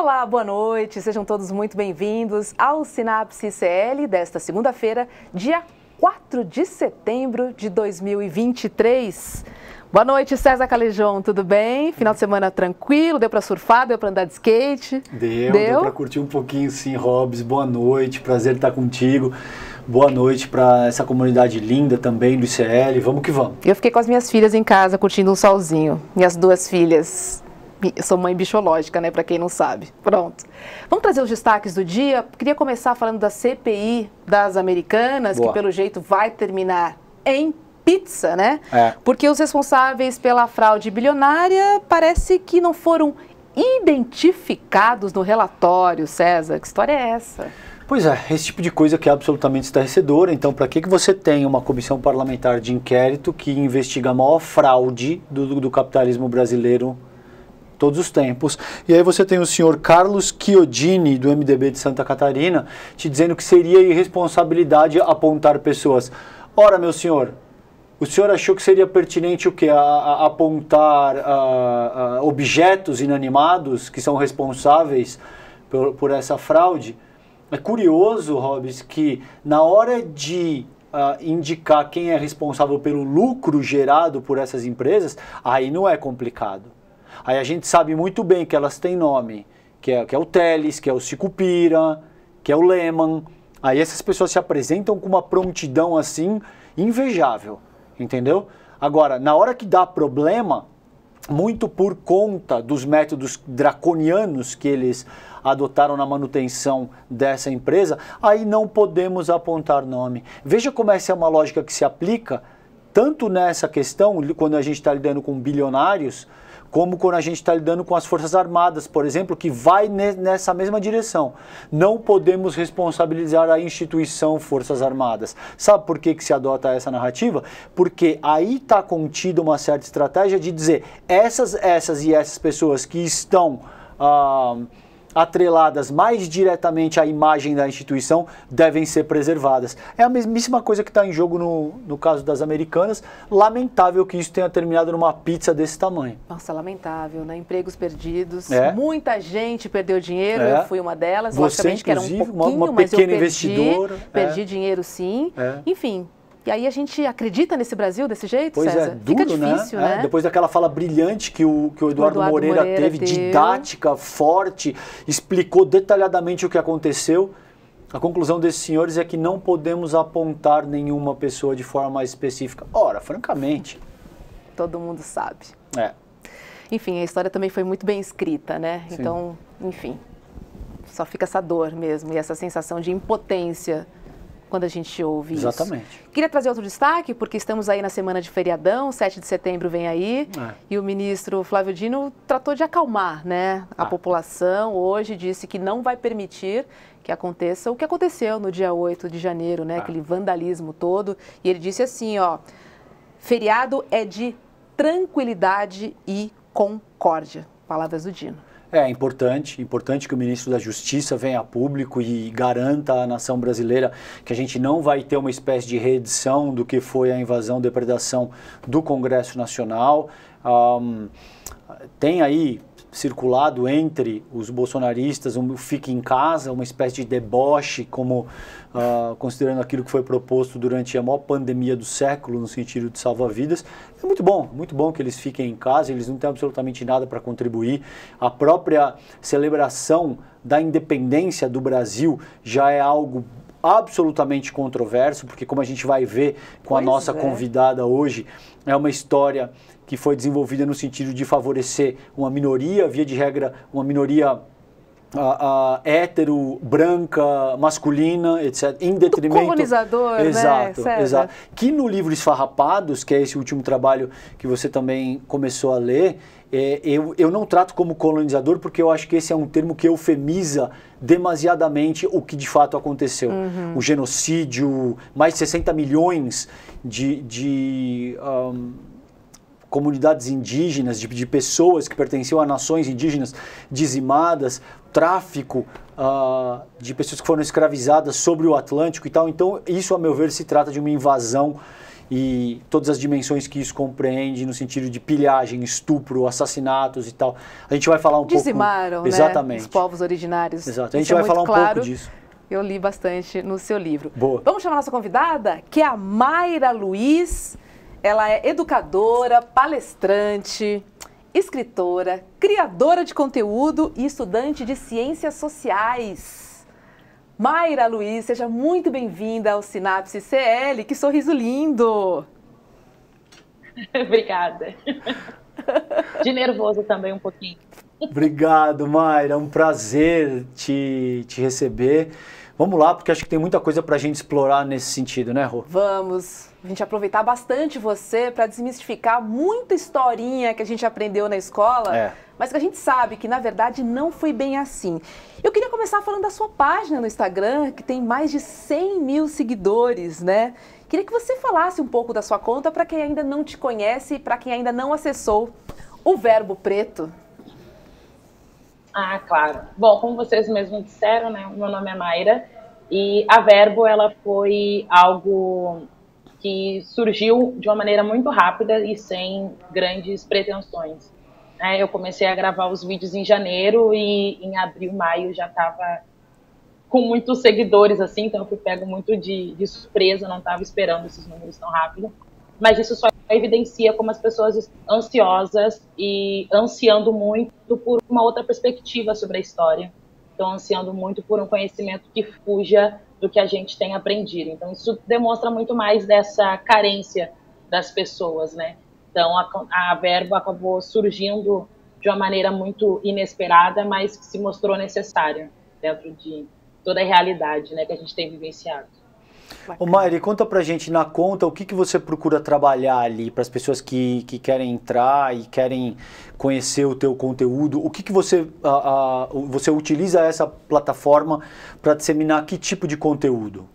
Olá, boa noite, sejam todos muito bem-vindos ao Sinapse ICL desta segunda-feira, dia 4 de setembro de 2023. Boa noite, César Calejão, tudo bem? Final de semana tranquilo, deu para surfar, deu para andar de skate? Deu para curtir um pouquinho sim, Robs, boa noite, prazer estar contigo. Boa noite para essa comunidade linda também do ICL, vamos que vamos. Eu fiquei com as minhas filhas em casa curtindo um solzinho, minhas duas filhas. Eu sou mãe bichológica, né, para quem não sabe. Pronto. Vamos trazer os destaques do dia. Queria começar falando da CPI das Americanas, Boa. que pelo jeito vai terminar em pizza, né? Porque os responsáveis pela fraude bilionária parece que não foram identificados no relatório, César. Que história é essa? Pois é, esse tipo de coisa que é absolutamente estarrecedora. Então, para que você tem uma comissão parlamentar de inquérito que investiga a maior fraude do capitalismo brasileiro todos os tempos? E aí você tem o senhor Carlos Chiodini, do MDB de Santa Catarina, te dizendo que seria irresponsabilidade apontar pessoas. Ora, meu senhor, o senhor achou que seria pertinente o quê? Apontar objetos inanimados que são responsáveis por essa fraude? É curioso, Robs, que na hora de indicar quem é responsável pelo lucro gerado por essas empresas, aí não é complicado. Aí a gente sabe muito bem que elas têm nome, que é o Teles, que é o Sicupira, que é o Lehman. Aí essas pessoas se apresentam com uma prontidão assim invejável, entendeu? Agora, na hora que dá problema, muito por conta dos métodos draconianos que eles adotaram na manutenção dessa empresa, aí não podemos apontar nome. Veja como essa é uma lógica que se aplica tanto nessa questão, quando a gente está lidando com bilionários, como quando a gente está lidando com as Forças Armadas, por exemplo, que vai nessa mesma direção. Não podemos responsabilizar a instituição Forças Armadas. Sabe por que se adota essa narrativa? Porque aí está contida uma certa estratégia de dizer essas pessoas que estão atreladas mais diretamente à imagem da instituição devem ser preservadas. É a mesmíssima coisa que está em jogo no caso das Americanas. Lamentável que isso tenha terminado numa pizza desse tamanho. Nossa, lamentável, né? Empregos perdidos, É. Muita gente perdeu dinheiro, eu fui uma delas. Você, logicamente que era um pouquinho, uma mas pequena eu investidora. Perdi dinheiro sim, enfim. E aí a gente acredita nesse Brasil desse jeito, pois César? Duro, fica difícil, né? Depois daquela fala brilhante que o Eduardo Moreira teve, didática, forte, explicou detalhadamente o que aconteceu. A conclusão desses senhores é que não podemos apontar nenhuma pessoa de forma específica. Ora, francamente. Todo mundo sabe. É. Enfim, a história também foi muito bem escrita, né? Sim. Então, enfim, só fica essa dor mesmo e essa sensação de impotência quando a gente ouve Exatamente. isso. Queria trazer outro destaque, porque estamos aí na semana de feriadão, 7 de setembro vem aí, e o ministro Flávio Dino tratou de acalmar, né, a população. Hoje disse que não vai permitir que aconteça o que aconteceu no dia 8 de janeiro, né, aquele vandalismo todo. E ele disse assim, ó, feriado é de tranquilidade e concórdia. Palavras do Dino. É importante que o ministro da Justiça venha a público e garanta à nação brasileira que a gente não vai ter uma espécie de reedição do que foi a invasão, depredação do Congresso Nacional. Tem aí circulado entre os bolsonaristas um fique em casa, uma espécie de deboche, como considerando aquilo que foi proposto durante a maior pandemia do século, no sentido de salva-vidas. É muito bom que eles fiquem em casa, eles não têm absolutamente nada para contribuir. A própria celebração da independência do Brasil já é algo absolutamente controverso, porque como a gente vai ver com a nossa convidada hoje, é uma história que foi desenvolvida no sentido de favorecer uma minoria, via de regra, uma minoria hétero, branca, masculina, etc., em detrimento... Do colonizador, exato, né? Exato. Que no livro Esfarrapados, que é esse último trabalho que você também começou a ler, eu não trato como colonizador, porque eu acho que esse é um termo que eufemiza demasiadamente o que de fato aconteceu. O genocídio, mais de 60 milhões de comunidades indígenas, de pessoas que pertenciam a nações indígenas dizimadas, tráfico de pessoas que foram escravizadas sobre o Atlântico e tal. Então, isso, a meu ver, se trata de uma invasão e todas as dimensões que isso compreende no sentido de pilhagem, estupro, assassinatos e tal. A gente vai falar um Dizimaram, pouco... Exatamente. Né, os povos originários. Exato. A gente vai falar um pouco disso. Eu li bastante no seu livro. Boa. Vamos chamar a nossa convidada, que é a Mayra Luiz. Ela é educadora, palestrante, escritora, criadora de conteúdo e estudante de ciências sociais. Mayra Luiz, seja muito bem-vinda ao Sinapse CL. Que sorriso lindo! Obrigada. De nervoso também um pouquinho. Obrigado, Mayra. É um prazer te receber. Vamos lá, porque acho que tem muita coisa para a gente explorar nesse sentido, né, Rô? Vamos. A gente aproveitar bastante você para desmistificar muita historinha que a gente aprendeu na escola, mas que a gente sabe que, na verdade, não foi bem assim. Eu queria começar falando da sua página no Instagram, que tem mais de 100 mil seguidores, né? Queria que você falasse um pouco da sua conta para quem ainda não te conhece e para quem ainda não acessou o Verbo Preto. Ah, claro. Bom, como vocês mesmos disseram, né, meu nome é Mayra e a Verbo, ela foi algo que surgiu de uma maneira muito rápida e sem grandes pretensões. Eu comecei a gravar os vídeos em janeiro e em abril, maio já estava com muitos seguidores, assim, então eu fui pego muito de surpresa, não estava esperando esses números tão rápido. Mas isso só evidencia como as pessoas estão ansiosas e ansiando muito por uma outra perspectiva sobre a história. Estão ansiando muito por um conhecimento que fuja do que a gente tem aprendido. Então isso demonstra muito mais dessa carência das pessoas, né? Então a Verbo acabou surgindo de uma maneira muito inesperada, mas que se mostrou necessária dentro de toda a realidade, né, que a gente tem vivenciado. Ô Mayra, conta pra gente na conta o que você procura trabalhar ali para as pessoas que querem entrar e querem conhecer o teu conteúdo. O que você utiliza essa plataforma para disseminar que tipo de conteúdo?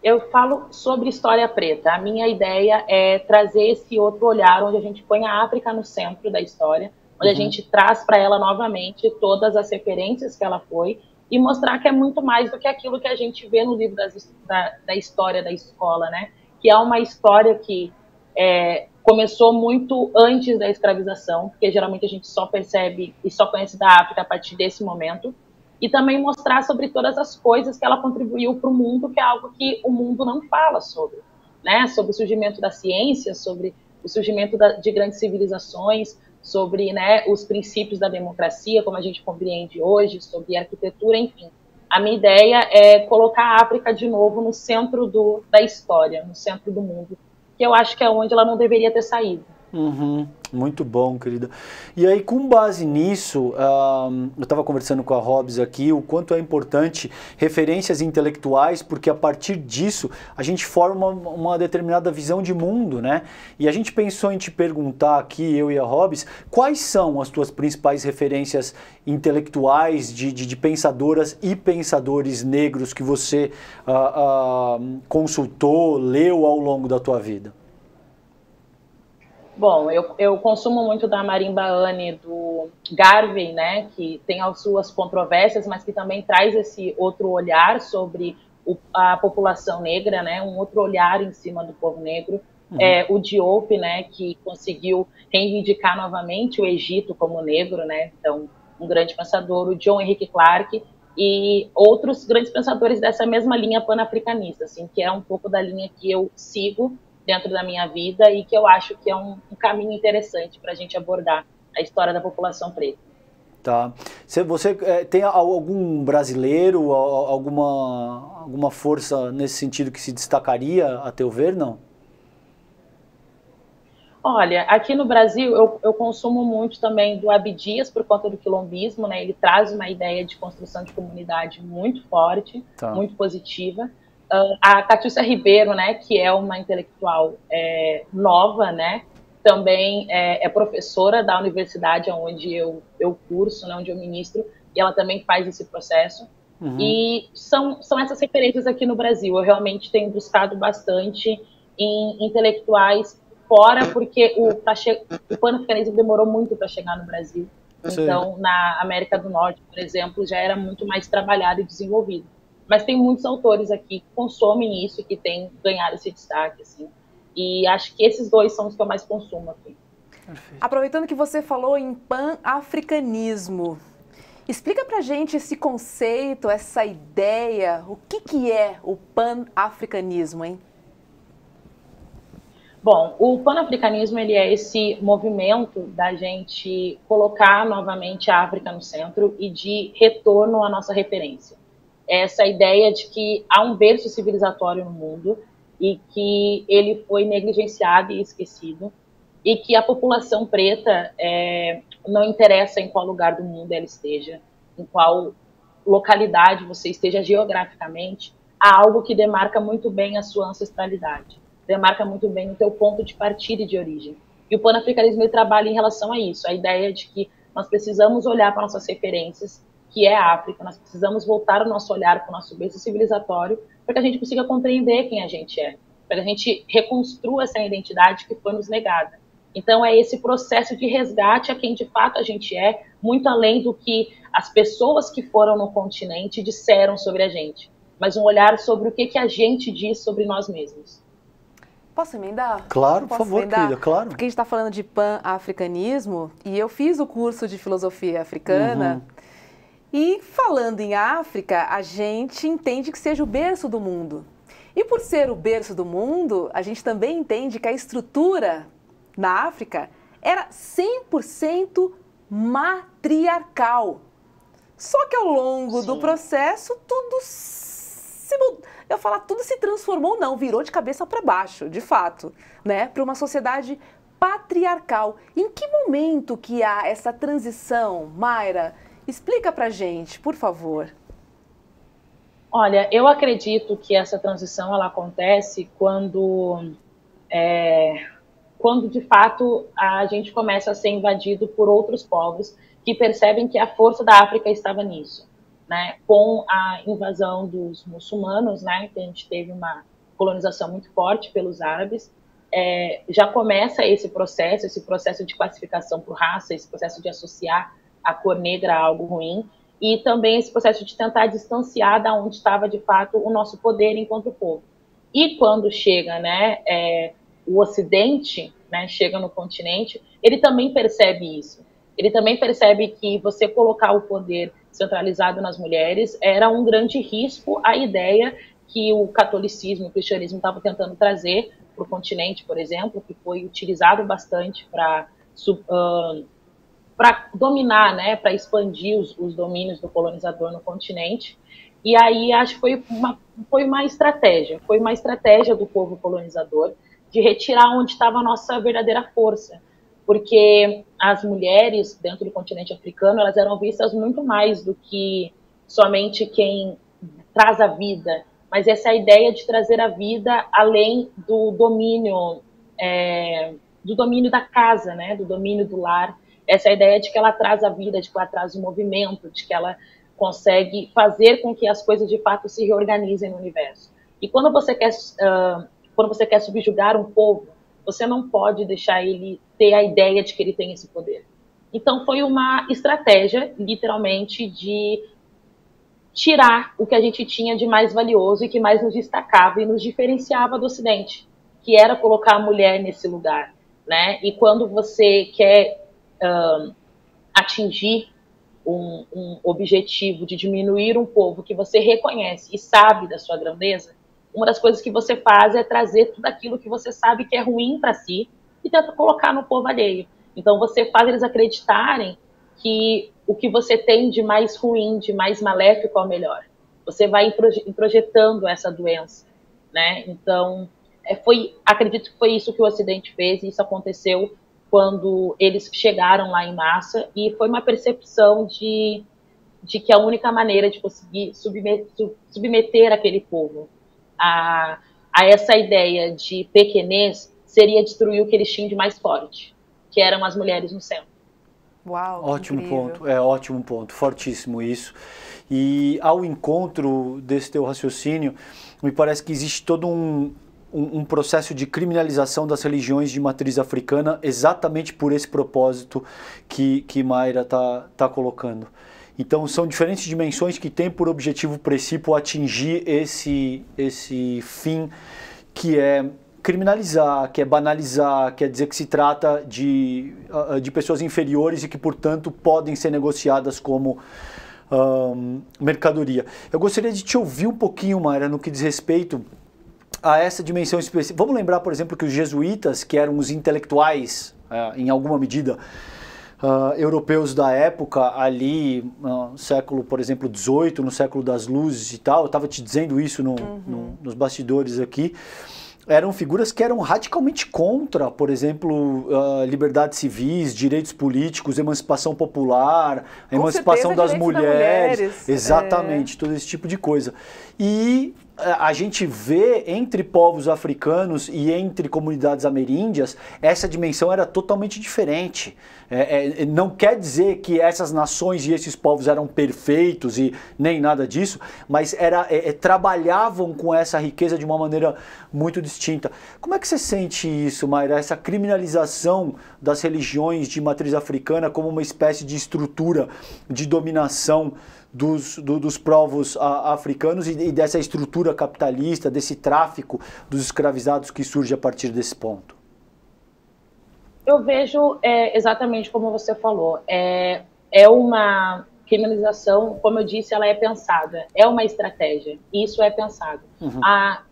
Eu falo sobre história preta. A minha ideia é trazer esse outro olhar onde a gente põe a África no centro da história, onde a gente traz para ela novamente todas as referências que ela foi e mostrar que é muito mais do que aquilo que a gente vê no livro da história da escola, né? Que é uma história que começou muito antes da escravização, porque geralmente a gente só percebe e só conhece da África a partir desse momento, e também mostrar sobre todas as coisas que ela contribuiu para o mundo, que é algo que o mundo não fala sobre, né? Sobre o surgimento da ciência, sobre o surgimento de grandes civilizações, sobre, né, os princípios da democracia, como a gente compreende hoje, sobre arquitetura, enfim. A minha ideia é colocar a África de novo no centro da história, no centro do mundo, que eu acho que é onde ela não deveria ter saído. Muito bom, querida. E aí, com base nisso, eu estava conversando com a Hobbs aqui, o quanto é importante referências intelectuais, porque a partir disso a gente forma uma determinada visão de mundo, né? E a gente pensou em te perguntar aqui, eu e a Hobbs, quais são as tuas principais referências intelectuais de pensadoras e pensadores negros que você consultou, leu ao longo da tua vida? Bom, eu consumo muito da Marimba Ani, do Garvey, né, que tem as suas controvérsias, mas que também traz esse outro olhar sobre a população negra, né, um outro olhar em cima do povo negro. O Diop, né, que conseguiu reivindicar novamente o Egito como negro, né, então um grande pensador, o John Henrik Clarke e outros grandes pensadores dessa mesma linha panafricanista, assim, que é um pouco da linha que eu sigo dentro da minha vida e que eu acho que é um caminho interessante para a gente abordar a história da população preta. Tá. Você tem algum brasileiro, alguma força nesse sentido que se destacaria, a teu ver, não? Olha, aqui no Brasil eu consumo muito também do Abdias por conta do quilombismo, né? Ele traz uma ideia de construção de comunidade muito forte, muito positiva. A Catiúcia Ribeiro, né, que é uma intelectual nova, né, também é professora da universidade onde eu curso, né, onde eu ministro, e ela também faz esse processo. E são essas referências aqui no Brasil. Eu realmente tenho buscado bastante em intelectuais fora, porque o panafricanismo demorou muito para chegar no Brasil. Sim. Então, na América do Norte, por exemplo, já era muito mais trabalhado e desenvolvido. mas tem muitos autores aqui que consomem isso e que têm ganhado esse destaque, assim. E acho que esses dois são os que eu mais consumo aqui. Perfeito. Aproveitando que você falou em pan-africanismo, explica pra gente esse conceito, essa ideia, o que é o pan-africanismo, hein? Bom, o pan-africanismo, ele é esse movimento da gente colocar novamente a África no centro e de retorno à nossa referência. Essa ideia de que há um berço civilizatório no mundo e que ele foi negligenciado e esquecido, e que a população preta não interessa em qual lugar do mundo ela esteja, em qual localidade você esteja geograficamente, há algo que demarca muito bem a sua ancestralidade, demarca muito bem o teu ponto de partida e de origem. E o panafricanismo ele trabalha em relação a isso, a ideia de que nós precisamos olhar para nossas referências, que é a África, nós precisamos voltar o nosso olhar para o nosso berço civilizatório, para que a gente consiga compreender quem a gente é, para que a gente reconstrua essa identidade que foi nos negada. Então é esse processo de resgate a quem de fato a gente é, muito além do que as pessoas que foram no continente disseram sobre a gente, mas um olhar sobre o que a gente diz sobre nós mesmos. Posso emendar? Claro, por favor, querida, claro. Porque a gente está falando de pan-africanismo e eu fiz o curso de filosofia africana. E falando em África, a gente entende que seja o berço do mundo. E por ser o berço do mundo, a gente também entende que a estrutura na África era 100% matriarcal. Só que ao longo do processo, tudo se transformou, não, virou de cabeça para baixo, de fato, né, para uma sociedade patriarcal. Em que momento que há essa transição, Mayra? Explica pra gente, por favor. Olha, eu acredito que essa transição ela acontece quando de fato a gente começa a ser invadido por outros povos que percebem que a força da África estava nisso, né? Com a invasão dos muçulmanos, né? Que a gente teve uma colonização muito forte pelos árabes, já começa esse processo de classificação por raça, esse processo de associar a cor negra a algo ruim, e também esse processo de tentar distanciar da onde estava de fato o nosso poder enquanto povo. E quando chega, né, o Ocidente, né, chega no continente, ele também percebe isso. Ele também percebe que você colocar o poder centralizado nas mulheres era um grande risco à ideia que o catolicismo, o cristianismo estavam tentando trazer para o continente, por exemplo, que foi utilizado bastante para dominar, né, para expandir os domínios do colonizador no continente. E aí acho que foi uma estratégia do povo colonizador de retirar onde estava a nossa verdadeira força, porque as mulheres dentro do continente africano, elas eram vistas muito mais do que somente quem traz a vida, mas essa ideia de trazer a vida além do domínio da casa, né, do domínio do lar. Essa ideia de que ela traz a vida, de que ela traz o movimento, de que ela consegue fazer com que as coisas de fato se reorganizem no universo. E quando você quer subjugar um povo, você não pode deixar ele ter a ideia de que ele tem esse poder. Então foi uma estratégia, literalmente, de tirar o que a gente tinha de mais valioso e que mais nos destacava e nos diferenciava do Ocidente, que era colocar a mulher nesse lugar, né? E quando você quer atingir um objetivo de diminuir um povo que você reconhece e sabe da sua grandeza, uma das coisas que você faz é trazer tudo aquilo que você sabe que é ruim para si e tenta colocar no povo alheio. Então você faz eles acreditarem que o que você tem de mais ruim, de mais maléfico é o melhor. Você vai introjetando essa doença, né? Então, acredito que foi isso que o Ocidente fez, e isso aconteceu quando eles chegaram lá em massa, e foi uma percepção de que a única maneira de conseguir submeter aquele povo a essa ideia de pequenez seria destruir o que eles tinham de mais forte, que eram as mulheres no centro. Uau, ótimo incrível. ponto, ótimo ponto, fortíssimo isso. E ao encontro desse teu raciocínio, me parece que existe todo um processo de criminalização das religiões de matriz africana exatamente por esse propósito que Mayra tá colocando. Então são diferentes dimensões que têm por objetivo principal atingir esse fim que é criminalizar, que é banalizar, quer dizer que se trata de pessoas inferiores e que, portanto, podem ser negociadas como mercadoria. Eu gostaria de te ouvir um pouquinho, Mayra, no que diz respeito a essa dimensão específica. Vamos lembrar, por exemplo, que os jesuítas, que eram os intelectuais, em alguma medida, europeus da época, ali no século, por exemplo, XVIII, no século das luzes e tal, eu estava te dizendo isso nos bastidores aqui, eram figuras que eram radicalmente contra, por exemplo, liberdades civis, direitos políticos, emancipação popular, a emancipação das mulheres. Exatamente, todo esse tipo de coisa. E a gente vê entre povos africanos e entre comunidades ameríndias, essa dimensão era totalmente diferente. Não quer dizer que essas nações e esses povos eram perfeitos e nem nada disso, mas trabalhavam com essa riqueza de uma maneira muito distinta. Como é que você sente isso, Mayra? Essa criminalização das religiões de matriz africana como uma espécie de estrutura de dominação dos povos africanos e dessa estrutura capitalista, desse tráfico dos escravizados que surge a partir desse ponto? Eu vejo exatamente como você falou. É uma criminalização, como eu disse, ela é pensada. É uma estratégia. Isso é pensado.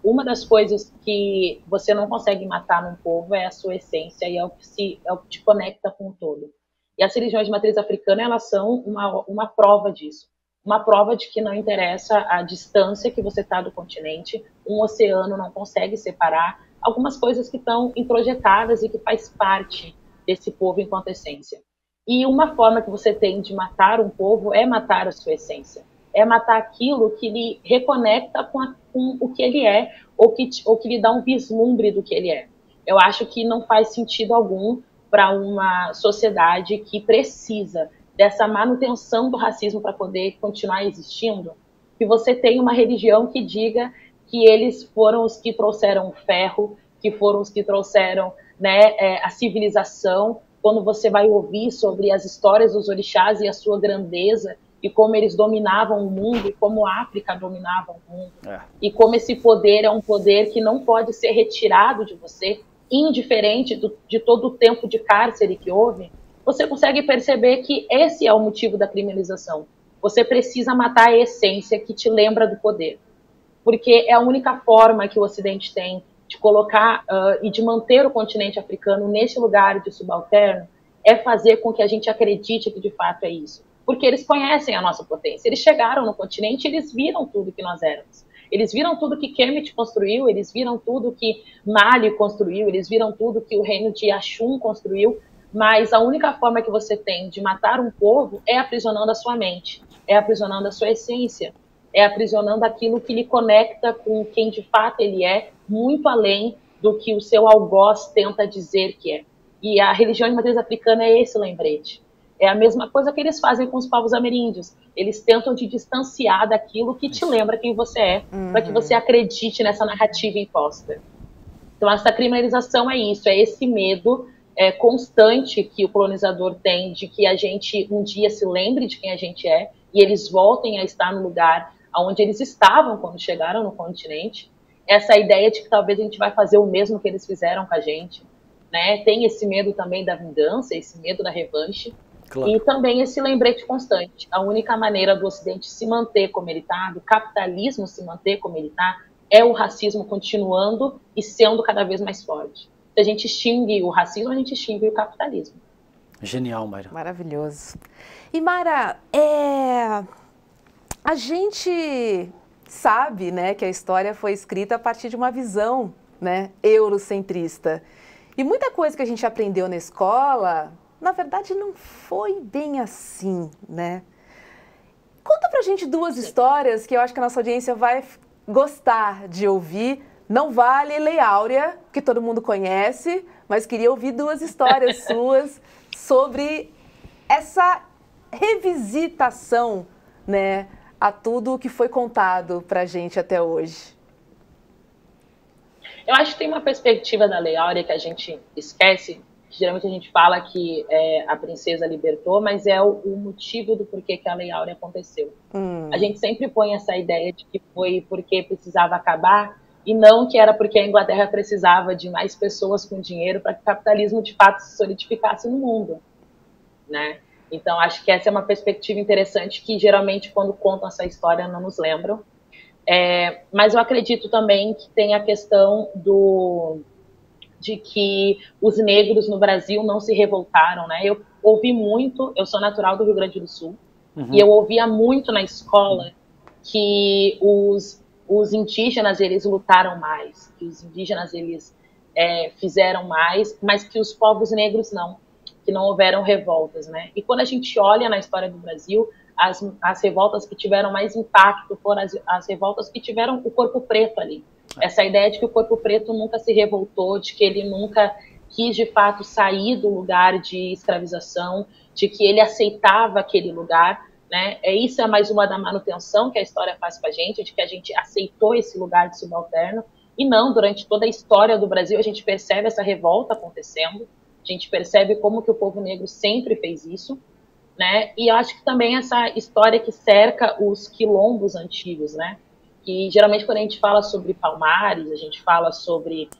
Uma das coisas que você não consegue matar num povo é a sua essência e é o que te conecta com o todo. E as religiões de matriz africana, elas são uma prova disso. Uma prova de que não interessa a distância que você está do continente, um oceano não consegue separar algumas coisas que estão introjetadas e que faz parte desse povo enquanto essência. E uma forma que você tem de matar um povo é matar a sua essência, é matar aquilo que lhe reconecta com o que ele é, ou que lhe dá um vislumbre do que ele é. Eu acho que não faz sentido algum para uma sociedade que precisa dessa manutenção do racismo para poder continuar existindo, que você tenha uma religião que diga que eles foram os que trouxeram o ferro, que foram os que trouxeram, né, a civilização. Quando você vai ouvir sobre as histórias dos orixás e a sua grandeza, e como eles dominavam o mundo, e como a África dominava o mundo, e como esse poder é um poder que não pode ser retirado de você, indiferente de todo o tempo de cárcere que houve, você consegue perceber que esse é o motivo da criminalização. Você precisa matar a essência que te lembra do poder. Porque é a única forma que o Ocidente tem de colocar e de manter o continente africano nesse lugar de subalterno, é fazer com que a gente acredite que de fato é isso. Porque eles conhecem a nossa potência. Eles chegaram no continente e eles viram tudo que nós éramos. Eles viram tudo que Kemet construiu, eles viram tudo que Mali construiu, eles viram tudo que o reino de Axum construiu. Mas a única forma que você tem de matar um povo é aprisionando a sua mente, é aprisionando a sua essência, é aprisionando aquilo que lhe conecta com quem de fato ele é, muito além do que o seu algoz tenta dizer que é. E a religião de matriz africana é esse lembrete. É a mesma coisa que eles fazem com os povos ameríndios. Eles tentam te distanciar daquilo que te lembra quem você é, para que você acredite nessa narrativa imposta. Então essa criminalização é isso, é esse medo constante que o colonizador tem de que a gente um dia se lembre de quem a gente é e eles voltem a estar no lugar onde eles estavam quando chegaram no continente. Essa ideia de que talvez a gente vai fazer o mesmo que eles fizeram com a gente, né? Tem esse medo também da vingança, esse medo da revanche. Claro. E também esse lembrete constante. A única maneira do Ocidente se manter como ele está, do capitalismo se manter como ele está, é o racismo continuando e sendo cada vez mais forte. Se a gente extingue o racismo, a gente extingue o capitalismo. Genial, Mayra. Maravilhoso. E Mayra, a gente sabe, né, que a história foi escrita a partir de uma visão, né, eurocentrista. E muita coisa que a gente aprendeu na escola, na verdade, não foi bem assim, né? Conta pra gente duas histórias que eu acho que a nossa audiência vai gostar de ouvir. Não vale Lei Áurea, que todo mundo conhece, mas queria ouvir duas histórias suas sobre essa revisitação, né, a tudo o que foi contado pra gente até hoje. Eu acho que tem uma perspectiva da Lei Áurea que a gente esquece, Geralmente a gente fala que a princesa libertou, mas é o motivo do porquê que a Lei Áurea aconteceu. A gente sempre põe essa ideia de que foi porque precisava acabar, e não que era porque a Inglaterra precisava de mais pessoas com dinheiro para que o capitalismo de fato se solidificasse no mundo, né? Então acho que essa é uma perspectiva interessante que geralmente quando contam essa história não nos lembram. Mas eu acredito também que tem a questão de que os negros no Brasil não se revoltaram, né? Eu ouvi muito, eu sou natural do Rio Grande do Sul, e eu ouvia muito na escola que os indígenas, eles lutaram mais, que os indígenas, eles fizeram mais, mas que os povos negros não, que não houveram revoltas, né? E quando a gente olha na história do Brasil, as revoltas que tiveram mais impacto foram as revoltas que tiveram o corpo preto ali. Essa ideia de que o corpo preto nunca se revoltou, de que ele nunca quis, de fato, sair do lugar de escravização, de que ele aceitava aquele lugar, né? Isso é mais uma da manutenção que a história faz com a gente, de que a gente aceitou esse lugar de subalterno, e não, durante toda a história do Brasil, a gente percebe essa revolta acontecendo, a gente percebe como que o povo negro sempre fez isso, né? E eu acho que também essa história que cerca os quilombos antigos, né? Que geralmente quando a gente fala sobre Palmares, a gente fala sobre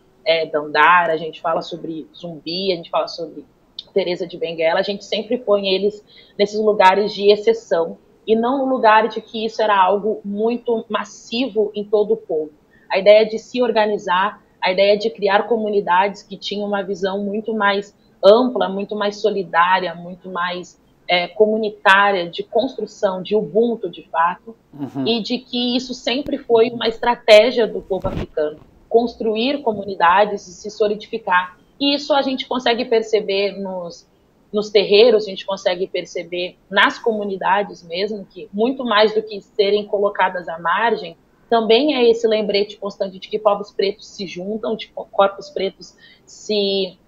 Dandara, a gente fala sobre Zumbi, a gente fala sobre Teresa de Benguela, a gente sempre põe eles nesses lugares de exceção e não no lugar de que isso era algo muito massivo em todo o povo. A ideia de se organizar, a ideia de criar comunidades que tinham uma visão muito mais ampla, muito mais solidária, muito mais comunitária, de construção, de Ubuntu, de fato, e de que isso sempre foi uma estratégia do povo africano, construir comunidades e se solidificar. E isso a gente consegue perceber nos terreiros, a gente consegue perceber nas comunidades mesmo, que muito mais do que serem colocadas à margem, também é esse lembrete constante de que povos pretos se juntam, de corpos pretos se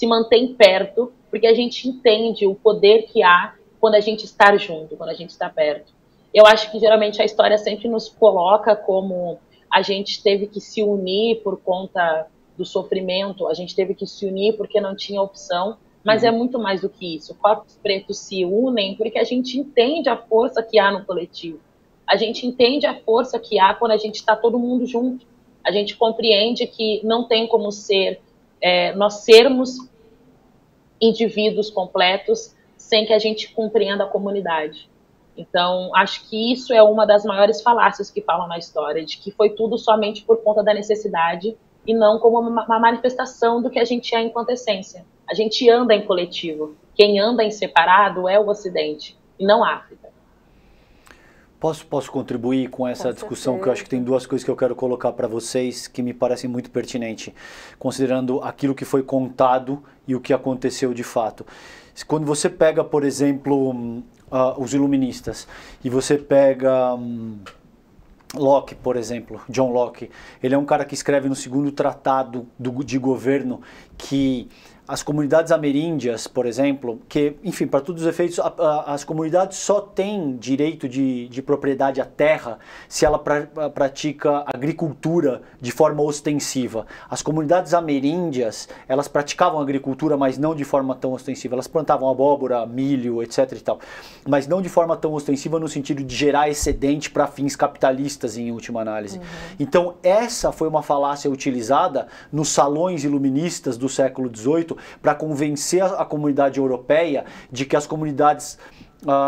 mantêm perto, porque a gente entende o poder que há quando a gente está junto, quando a gente está perto. Eu acho que geralmente a história sempre nos coloca como a gente teve que se unir por conta do sofrimento, a gente teve que se unir porque não tinha opção, mas é muito mais do que isso. Corpos pretos se unem porque a gente entende a força que há no coletivo. A gente entende a força que há quando a gente está todo mundo junto. A gente compreende que não tem como nós sermos indivíduos completos sem que a gente compreenda a comunidade. Então, acho que isso é uma das maiores falácias que falam na história, de que foi tudo somente por conta da necessidade e não como uma manifestação do que a gente é enquanto essência. A gente anda em coletivo. Quem anda em separado é o Ocidente, e não a África. Posso contribuir com essa discussão, que eu acho que tem duas coisas que eu quero colocar para vocês que me parecem muito pertinentes, considerando aquilo que foi contado e o que aconteceu de fato. Quando você pega, por exemplo, os iluministas, e você pega Locke, por exemplo, John Locke, ele é um cara que escreve no segundo tratado de governo que as comunidades ameríndias, por exemplo, que, enfim, para todos os efeitos, as comunidades só têm direito de propriedade à terra se ela pratica agricultura de forma ostensiva. As comunidades ameríndias, elas praticavam agricultura, mas não de forma tão ostensiva. Elas plantavam abóbora, milho, etc. e tal, mas não de forma tão ostensiva no sentido de gerar excedente para fins capitalistas, em última análise. Então, essa foi uma falácia utilizada nos salões iluministas do século XVIII para convencer a comunidade europeia de que as comunidades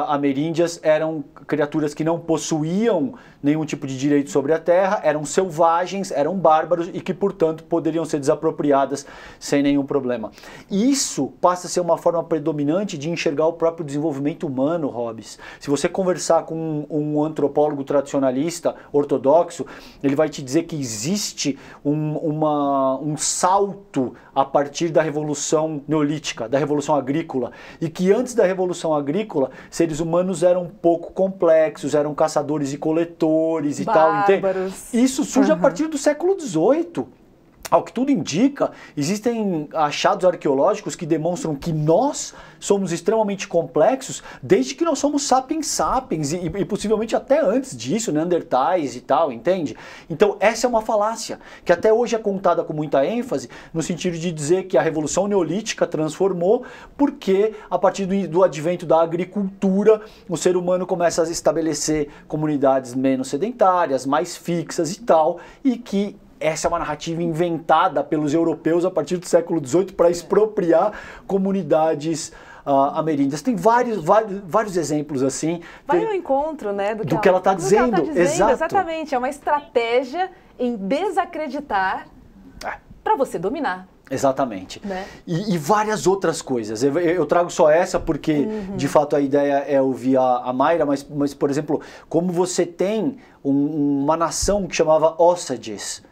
ameríndias eram criaturas que não possuíam nenhum tipo de direito sobre a terra, eram selvagens, eram bárbaros e que, portanto, poderiam ser desapropriadas sem nenhum problema. Isso passa a ser uma forma predominante de enxergar o próprio desenvolvimento humano, Hobbes. Se você conversar com um antropólogo tradicionalista ortodoxo, ele vai te dizer que existe um salto a partir da Revolução Neolítica, da Revolução Agrícola, e que antes da Revolução Agrícola, seres humanos eram um pouco complexos, eram caçadores e coletores e tal, entende? Isso surge a partir do século XVIII. ao que tudo indica, existem achados arqueológicos que demonstram que nós somos extremamente complexos desde que nós somos sapiens sapiens e possivelmente até antes disso, neandertais e tal, entende? Então essa é uma falácia que até hoje é contada com muita ênfase no sentido de dizer que a Revolução Neolítica transformou porque a partir do advento da agricultura o ser humano começa a estabelecer comunidades menos sedentárias, mais fixas e tal, e que essa é uma narrativa inventada pelos europeus a partir do século XVIII para expropriar comunidades ameríndias. Tem vários exemplos assim. Vai ao encontro, né, do que ela está dizendo. Exato. Exatamente, é uma estratégia em desacreditar para você dominar. Exatamente. Né? E várias outras coisas. Eu trago só essa porque, de fato, a ideia é ouvir a Mayra, mas, por exemplo, como você tem uma nação que chamava Ossages,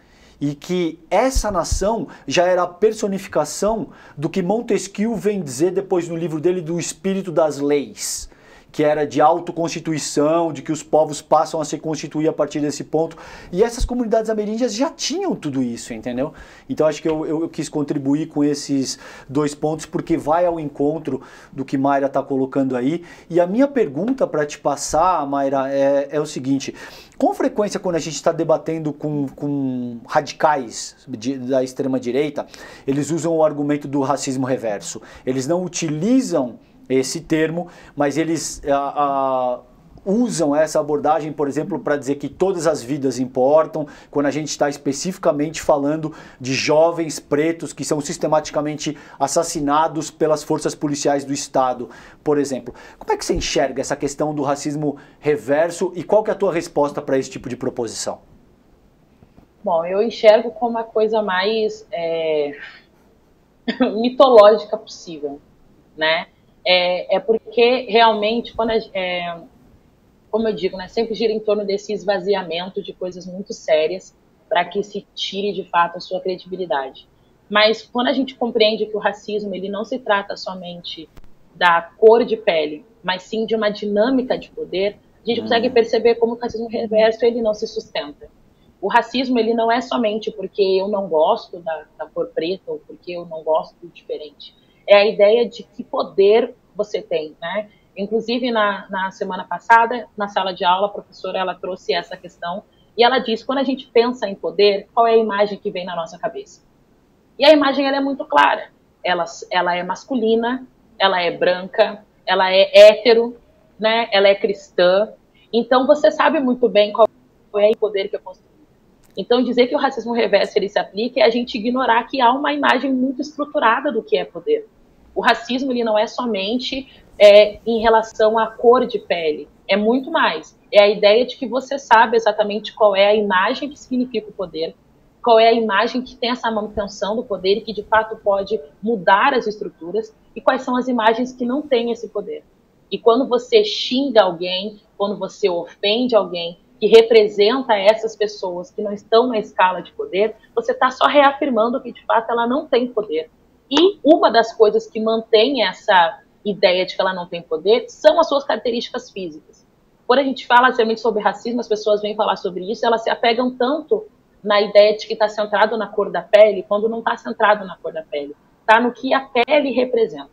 e que essa nação já era a personificação do que Montesquieu vem dizer depois no livro dele do espírito das leis, que era de autoconstituição, de que os povos passam a se constituir a partir desse ponto. E essas comunidades ameríndias já tinham tudo isso, entendeu? Então acho que eu quis contribuir com esses 2 pontos, porque vai ao encontro do que Mayra está colocando aí. E a minha pergunta para te passar, Mayra, é o seguinte: com frequência, quando a gente está debatendo com radicais da extrema-direita, eles usam o argumento do racismo reverso. Eles não utilizam esse termo, mas eles usam essa abordagem, por exemplo, para dizer que todas as vidas importam, quando a gente está especificamente falando de jovens pretos que são sistematicamente assassinados pelas forças policiais do Estado, por exemplo. Como é que você enxerga essa questão do racismo reverso e qual que é a tua resposta para esse tipo de proposição? Bom, eu enxergo como a coisa mais mitológica possível, né? Porque realmente, como eu digo, né, sempre gira em torno desse esvaziamento de coisas muito sérias para que se tire de fato a sua credibilidade. Mas quando a gente compreende que o racismo ele não se trata somente da cor de pele, mas sim de uma dinâmica de poder, a gente consegue perceber como o racismo reverso ele não se sustenta. O racismo ele não é somente porque eu não gosto da cor preta ou porque eu não gosto do diferente. É a ideia de que poder você tem, né? Inclusive, na semana passada, na sala de aula, a professora ela trouxe essa questão e ela disse, quando a gente pensa em poder, qual é a imagem que vem na nossa cabeça? E a imagem ela é muito clara. Ela é masculina, ela é branca, ela é hétero, né? Ela é cristã. Então, você sabe muito bem qual é o poder que eu construí. Então, dizer que o racismo reverso ele se aplica é a gente ignorar que há uma imagem muito estruturada do que é poder. O racismo ele não é somente em relação à cor de pele, é muito mais. É a ideia de que você sabe exatamente qual é a imagem que significa o poder, qual é a imagem que tem essa manutenção do poder e que de fato pode mudar as estruturas e quais são as imagens que não têm esse poder. E quando você xinga alguém, quando você ofende alguém que representa essas pessoas que não estão na escala de poder, você está só reafirmando que de fato ela não tem poder. E uma das coisas que mantém essa ideia de que ela não tem poder são as suas características físicas. Quando a gente fala realmente sobre racismo, as pessoas vêm falar sobre isso, elas se apegam tanto na ideia de que está centrado na cor da pele, quando não está centrado na cor da pele. Está no que a pele representa.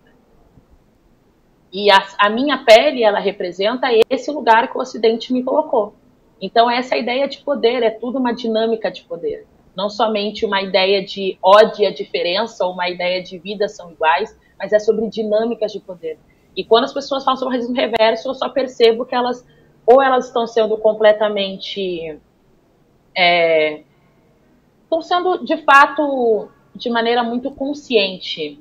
E a minha pele, ela representa esse lugar que o Ocidente me colocou. Então, essa é a ideia de poder, é tudo uma dinâmica de poder. Não somente uma ideia de ódio à diferença ou uma ideia de vidas são iguais, mas é sobre dinâmicas de poder. E quando as pessoas falam sobre racismo reverso, eu só percebo que elas estão sendo completamente... estão sendo, de fato, de maneira muito consciente,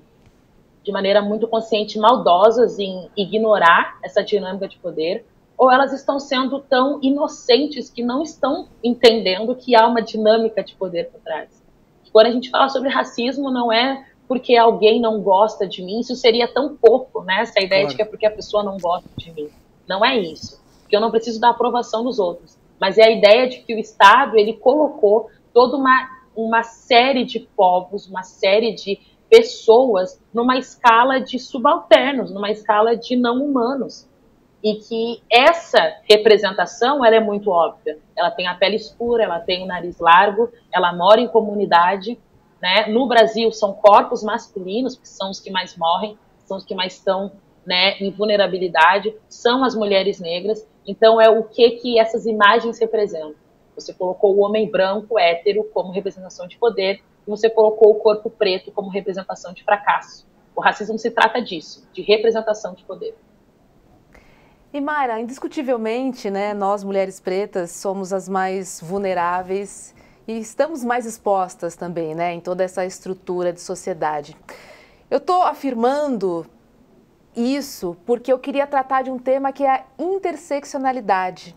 maldosas em ignorar essa dinâmica de poder, ou elas estão sendo tão inocentes que não estão entendendo que há uma dinâmica de poder por trás. Quando a gente fala sobre racismo, não é porque alguém não gosta de mim, isso seria tão pouco, né? Essa ideia de que é porque a pessoa não gosta de mim. Não é isso. Porque eu não preciso da aprovação dos outros. Mas é a ideia de que o Estado, ele colocou toda uma série de povos, uma série de pessoas numa escala de subalternos, numa escala de não humanos. E que essa representação ela é muito óbvia. Ela tem a pele escura, ela tem o nariz largo, ela mora em comunidade, né? No Brasil são corpos masculinos, que são os que mais morrem, são os que mais estão, né, em vulnerabilidade, são as mulheres negras. Então é o que essas imagens representam. Você colocou o homem branco, hétero, como representação de poder, e você colocou o corpo preto como representação de fracasso. O racismo se trata disso, de representação de poder. E Mayra, indiscutivelmente, né, nós mulheres pretas somos as mais vulneráveis e estamos mais expostas também, né, em toda essa estrutura de sociedade. Eu estou afirmando isso porque eu queria tratar de um tema que é a interseccionalidade,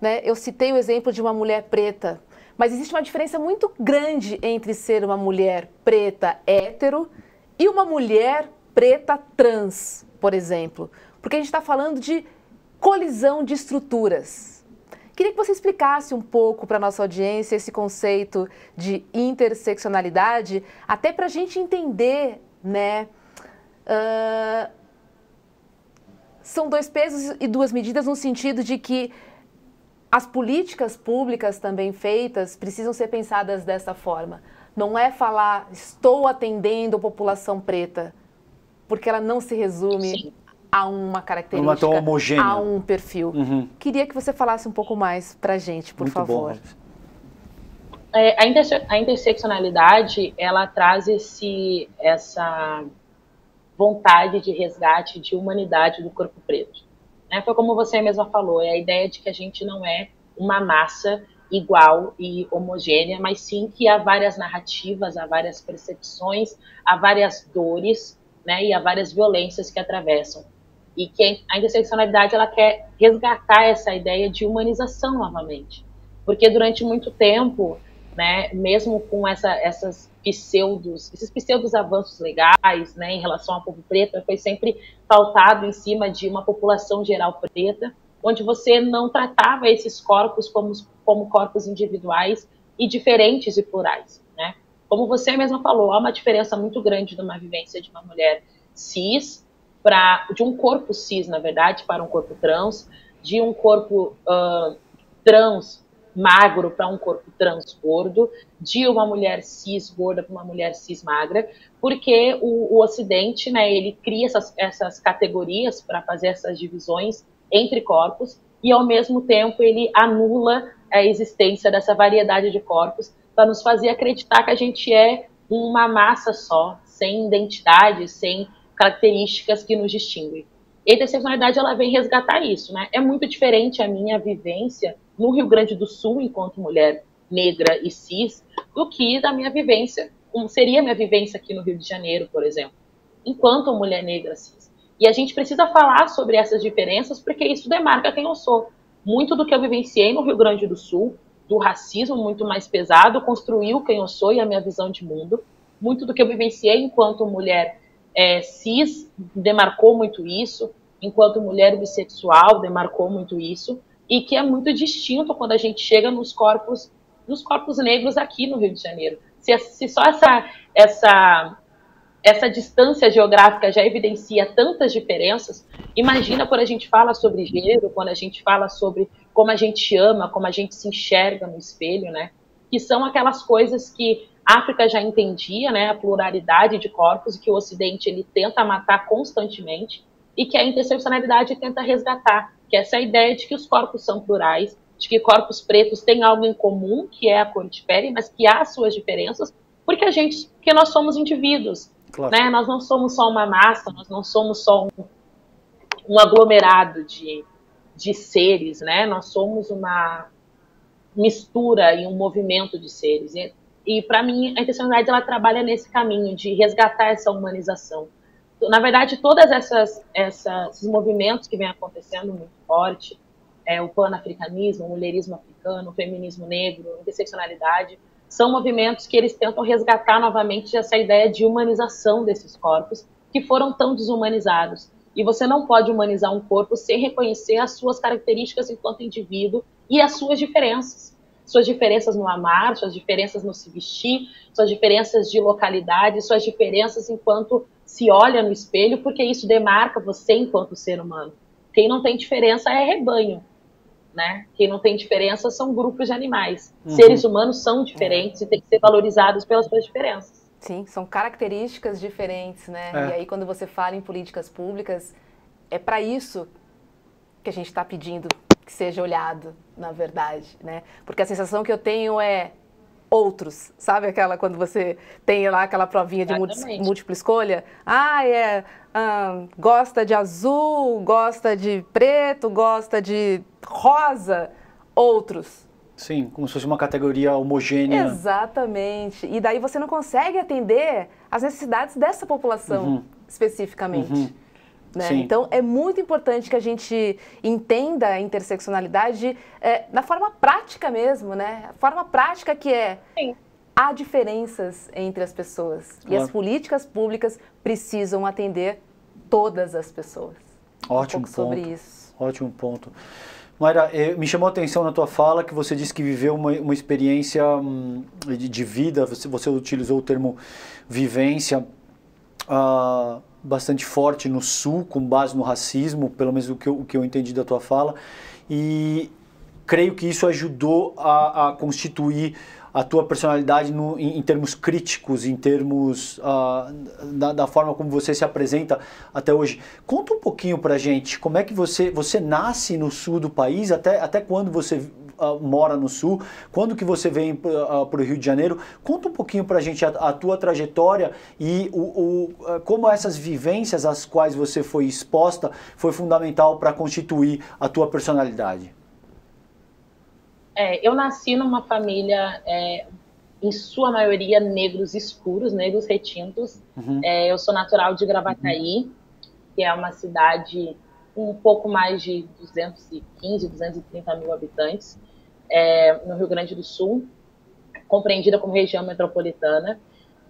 né? Eu citei o exemplo de uma mulher preta, mas existe uma diferença muito grande entre ser uma mulher preta hétero e uma mulher preta trans, por exemplo, porque a gente está falando de colisão de estruturas. Queria que você explicasse um pouco para a nossa audiência esse conceito de interseccionalidade, até para a gente entender, né? São dois pesos e duas medidas no sentido de que as políticas públicas também feitas precisam ser pensadas dessa forma. Não é falar, estou atendendo a população preta, porque ela não se resume Sim. a uma característica, tão homogênea, a um perfil. Queria que você falasse um pouco mais para a gente, por favor. A interseccionalidade, ela traz essa vontade de resgate de humanidade do corpo preto. Né? Foi como você mesma falou, é a ideia de que a gente não é uma massa igual e homogênea, mas sim que há várias narrativas, há várias percepções, há várias dores, né, e há várias violências que atravessam. E que a interseccionalidade, ela quer resgatar essa ideia de humanização novamente. Porque durante muito tempo, né, mesmo com esses pseudos avanços legais, né, em relação ao povo preto, foi sempre pautado em cima de uma população geral preta, onde você não tratava esses corpos como corpos individuais e diferentes e plurais, né? Como você mesma falou, há uma diferença muito grande de uma vivência de uma mulher cis, de um corpo cis, na verdade, para um corpo trans, de um corpo trans magro para um corpo trans gordo, de uma mulher cis gorda para uma mulher cis magra, porque o Ocidente, né, ele cria essas categorias para fazer essas divisões entre corpos e, ao mesmo tempo, ele anula a existência dessa variedade de corpos para nos fazer acreditar que a gente é uma massa só, sem identidade, sem características que nos distinguem. E a interseccionalidade, ela vem resgatar isso, né? É muito diferente a minha vivência no Rio Grande do Sul, enquanto mulher negra e cis, do que da minha vivência, como seria a minha vivência aqui no Rio de Janeiro, por exemplo, enquanto mulher negra cis. E a gente precisa falar sobre essas diferenças, porque isso demarca quem eu sou. Muito do que eu vivenciei no Rio Grande do Sul, do racismo muito mais pesado, construiu quem eu sou e a minha visão de mundo. Muito do que eu vivenciei enquanto mulher cis demarcou muito isso, enquanto mulher bissexual demarcou muito isso, e que é muito distinto quando a gente chega nos corpos negros aqui no Rio de Janeiro. Se só essa distância geográfica já evidencia tantas diferenças, imagina quando a gente fala sobre gênero, quando a gente fala sobre como a gente ama, como a gente se enxerga no espelho, né? Que são aquelas coisas que a África já entendia, né? A pluralidade de corpos, e que o Ocidente ele tenta matar constantemente, e que a interseccionalidade tenta resgatar, que é essa ideia de que os corpos são plurais, de que corpos pretos têm algo em comum, que é a cor de pele, mas que há suas diferenças, porque nós somos indivíduos. Claro. Né? Nós não somos só uma massa, nós não somos só um aglomerado de seres, né? Nós somos uma mistura e um movimento de seres. E para mim, a interseccionalidade ela trabalha nesse caminho de resgatar essa humanização. Na verdade, todos esses movimentos que vem acontecendo muito forte, o panafricanismo, o mulherismo africano, o feminismo negro, a interseccionalidade, são movimentos que eles tentam resgatar novamente essa ideia de humanização desses corpos que foram tão desumanizados. E você não pode humanizar um corpo sem reconhecer as suas características enquanto indivíduo e as suas diferenças. Suas diferenças no amar, suas diferenças no se vestir, suas diferenças de localidade, suas diferenças enquanto se olha no espelho, porque isso demarca você enquanto ser humano. Quem não tem diferença é rebanho. Né? Quem não tem diferença são grupos de animais. Seres humanos são diferentes e têm que ser valorizados pelas suas diferenças. Sim, são características diferentes, né? E aí quando você fala em políticas públicas, é para isso que a gente está pedindo que seja olhado, na verdade, né? Porque a sensação que eu tenho é outros, sabe aquela quando você tem lá aquela provinha de múltipla escolha? Gosta de azul, gosta de preto, gosta de rosa, outros. Sim, como se fosse uma categoria homogênea. Exatamente. E daí você não consegue atender as necessidades dessa população especificamente. Né? Então, é muito importante que a gente entenda a interseccionalidade na forma prática mesmo, né? A forma prática que há diferenças entre as pessoas. Claro. E as políticas públicas precisam atender todas as pessoas. Ótimo ponto. Sobre isso. Ótimo ponto. Mayra, me chamou a atenção na tua fala que você disse que viveu uma experiência de vida, você utilizou o termo vivência, bastante forte no Sul, com base no racismo, pelo menos o que eu entendi da tua fala, e creio que isso ajudou a constituir a tua personalidade em termos críticos, em termos da forma como você se apresenta até hoje. Conta um pouquinho pra gente, como é que você nasce no Sul do país, até quando você mora no Sul, quando que você vem para o Rio de Janeiro? Conta um pouquinho pra gente a tua trajetória e como essas vivências às quais você foi exposta foi fundamental para constituir a tua personalidade. Eu nasci numa família, em sua maioria, negros escuros, negros retintos. Eu sou natural de Gravataí, que é uma cidade com um pouco mais de 215, 230 mil habitantes, no Rio Grande do Sul, compreendida como região metropolitana.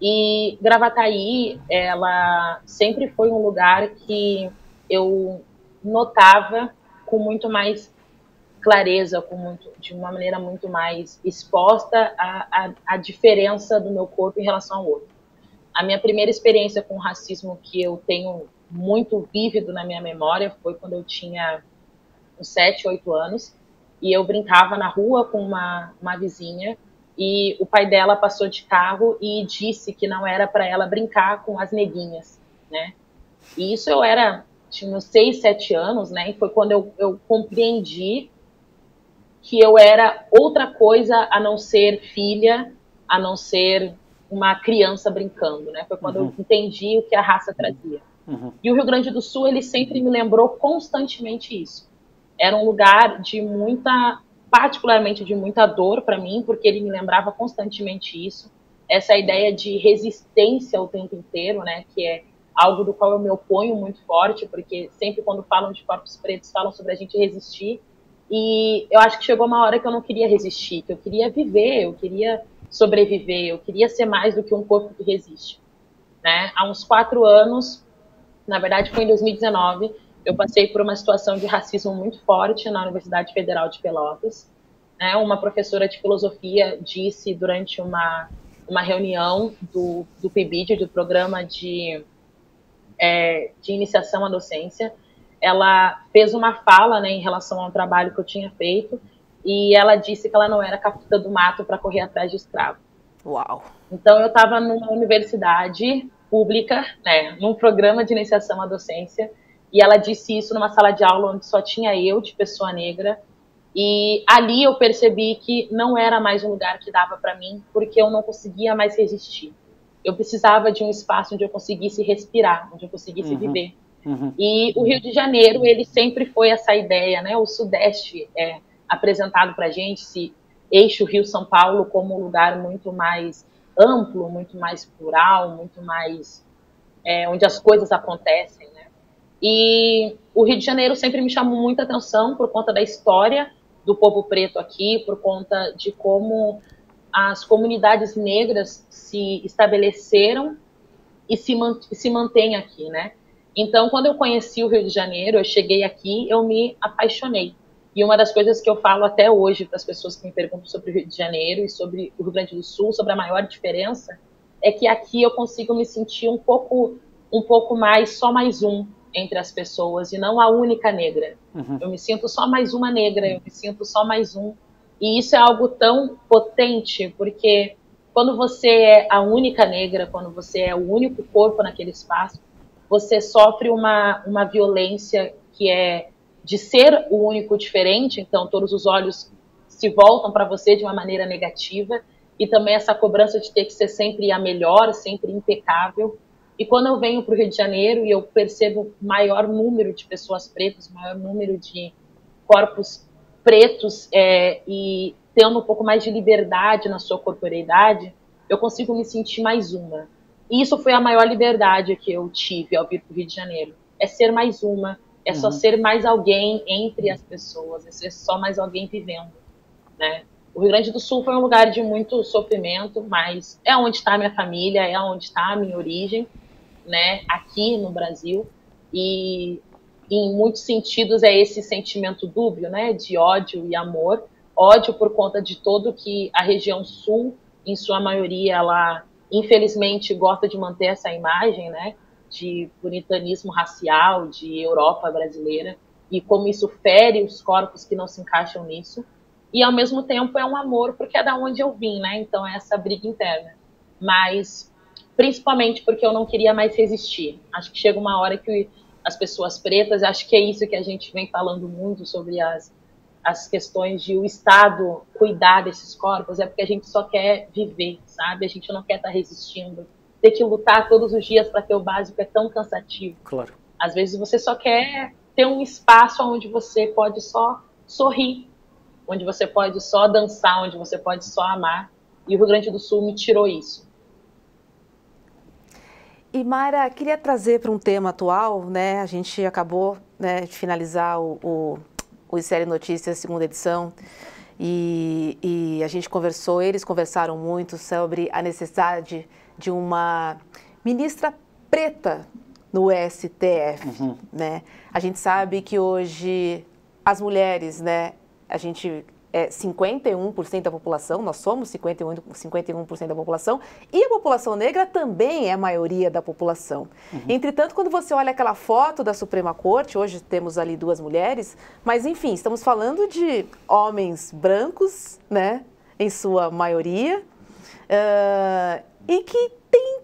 E Gravataí, ela sempre foi um lugar que eu notava com muito mais clareza, de uma maneira muito mais exposta à diferença do meu corpo em relação ao outro. A minha primeira experiência com racismo que eu tenho muito vívido na minha memória foi quando eu tinha uns 7, 8 anos, e eu brincava na rua com uma vizinha, e o pai dela passou de carro e disse que não era para ela brincar com as neguinhas, né? E isso tinha uns 6, 7 anos, né? E foi quando eu compreendi que eu era outra coisa a não ser filha, a não ser uma criança brincando, né? Foi quando eu entendi o que a raça trazia. E o Rio Grande do Sul, ele sempre me lembrou constantemente isso. Era um lugar particularmente de muita dor para mim, porque ele me lembrava constantemente isso. Essa ideia de resistência o tempo inteiro, né? Que é algo do qual eu me oponho muito forte, porque sempre quando falam de corpos pretos, falam sobre a gente resistir. E eu acho que chegou uma hora que eu não queria resistir, que eu queria viver, eu queria sobreviver, eu queria ser mais do que um corpo que resiste. Né? Há uns 4 anos, na verdade foi em 2019, eu passei por uma situação de racismo muito forte na Universidade Federal de Pelotas. Né? Uma professora de filosofia disse durante uma reunião do PIBID, do Programa de Iniciação à Docência, ela fez uma fala, né, em relação ao trabalho que eu tinha feito, e ela disse que ela não era capita do mato para correr atrás de escravo. Uau! Então eu estava numa universidade pública, né, num programa de iniciação à docência, e ela disse isso numa sala de aula onde só tinha eu, de pessoa negra, e ali eu percebi que não era mais um lugar que dava para mim, porque eu não conseguia mais resistir. Eu precisava de um espaço onde eu conseguisse respirar, onde eu conseguisse viver. E o Rio de Janeiro, ele sempre foi essa ideia, né? O Sudeste é apresentado para a gente, esse eixo Rio-São Paulo, como um lugar muito mais amplo, muito mais plural, muito mais onde as coisas acontecem, né? E o Rio de Janeiro sempre me chamou muita atenção por conta da história do povo preto aqui, por conta de como as comunidades negras se estabeleceram e se mantêm aqui, né? Então, quando eu conheci o Rio de Janeiro, eu cheguei aqui, eu me apaixonei. E uma das coisas que eu falo até hoje para as pessoas que me perguntam sobre o Rio de Janeiro e sobre o Rio Grande do Sul, sobre a maior diferença, é que aqui eu consigo me sentir um pouco mais, só mais um entre as pessoas, e não a única negra. Eu me sinto só mais uma negra, eu me sinto só mais um. E isso é algo tão potente, porque quando você é a única negra, quando você é o único corpo naquele espaço, você sofre uma violência que é de ser o único diferente, então todos os olhos se voltam para você de uma maneira negativa, e também essa cobrança de ter que ser sempre a melhor, sempre impecável. E quando eu venho para o Rio de Janeiro e eu percebo maior número de pessoas pretas, maior número de corpos pretos e tendo um pouco mais de liberdade na sua corporeidade, eu consigo me sentir mais uma. E isso foi a maior liberdade que eu tive ao vir para o Rio de Janeiro. É ser mais uma, é só ser mais alguém entre as pessoas, é ser só mais alguém vivendo, né? O Rio Grande do Sul foi um lugar de muito sofrimento, mas é onde está a minha família, é onde está a minha origem, né? Aqui no Brasil. E em muitos sentidos é esse sentimento dúbio, né? De ódio e amor. Ódio por conta de todo que a região sul, em sua maioria, ela infelizmente gosta de manter essa imagem, né? De puritanismo racial, de Europa brasileira, e como isso fere os corpos que não se encaixam nisso. E ao mesmo tempo é um amor porque é da onde eu vim, né? Então é essa briga interna. Mas principalmente porque eu não queria mais resistir. Acho que chega uma hora que as pessoas pretas, acho que é isso que a gente vem falando muito sobre as questões de o Estado cuidar desses corpos, é porque a gente só quer viver, sabe? A gente não quer estar resistindo. Ter que lutar todos os dias para ter o básico é tão cansativo. Claro. Às vezes você só quer ter um espaço onde você pode só sorrir, onde você pode só dançar, onde você pode só amar. E o Rio Grande do Sul me tirou isso. E Mayra, queria trazer para um tema atual, né? A gente acabou, né, de finalizar o ICL Notícias, segunda edição, e a gente conversou, eles conversaram muito sobre a necessidade de uma ministra preta no STF, né? A gente sabe que hoje as mulheres, né, a gente é 51% da população, nós somos 51% da população, e a população negra também é a maioria da população. Entretanto, quando você olha aquela foto da Suprema Corte, hoje temos ali 2 mulheres, mas enfim, estamos falando de homens brancos, né, em sua maioria, e que tem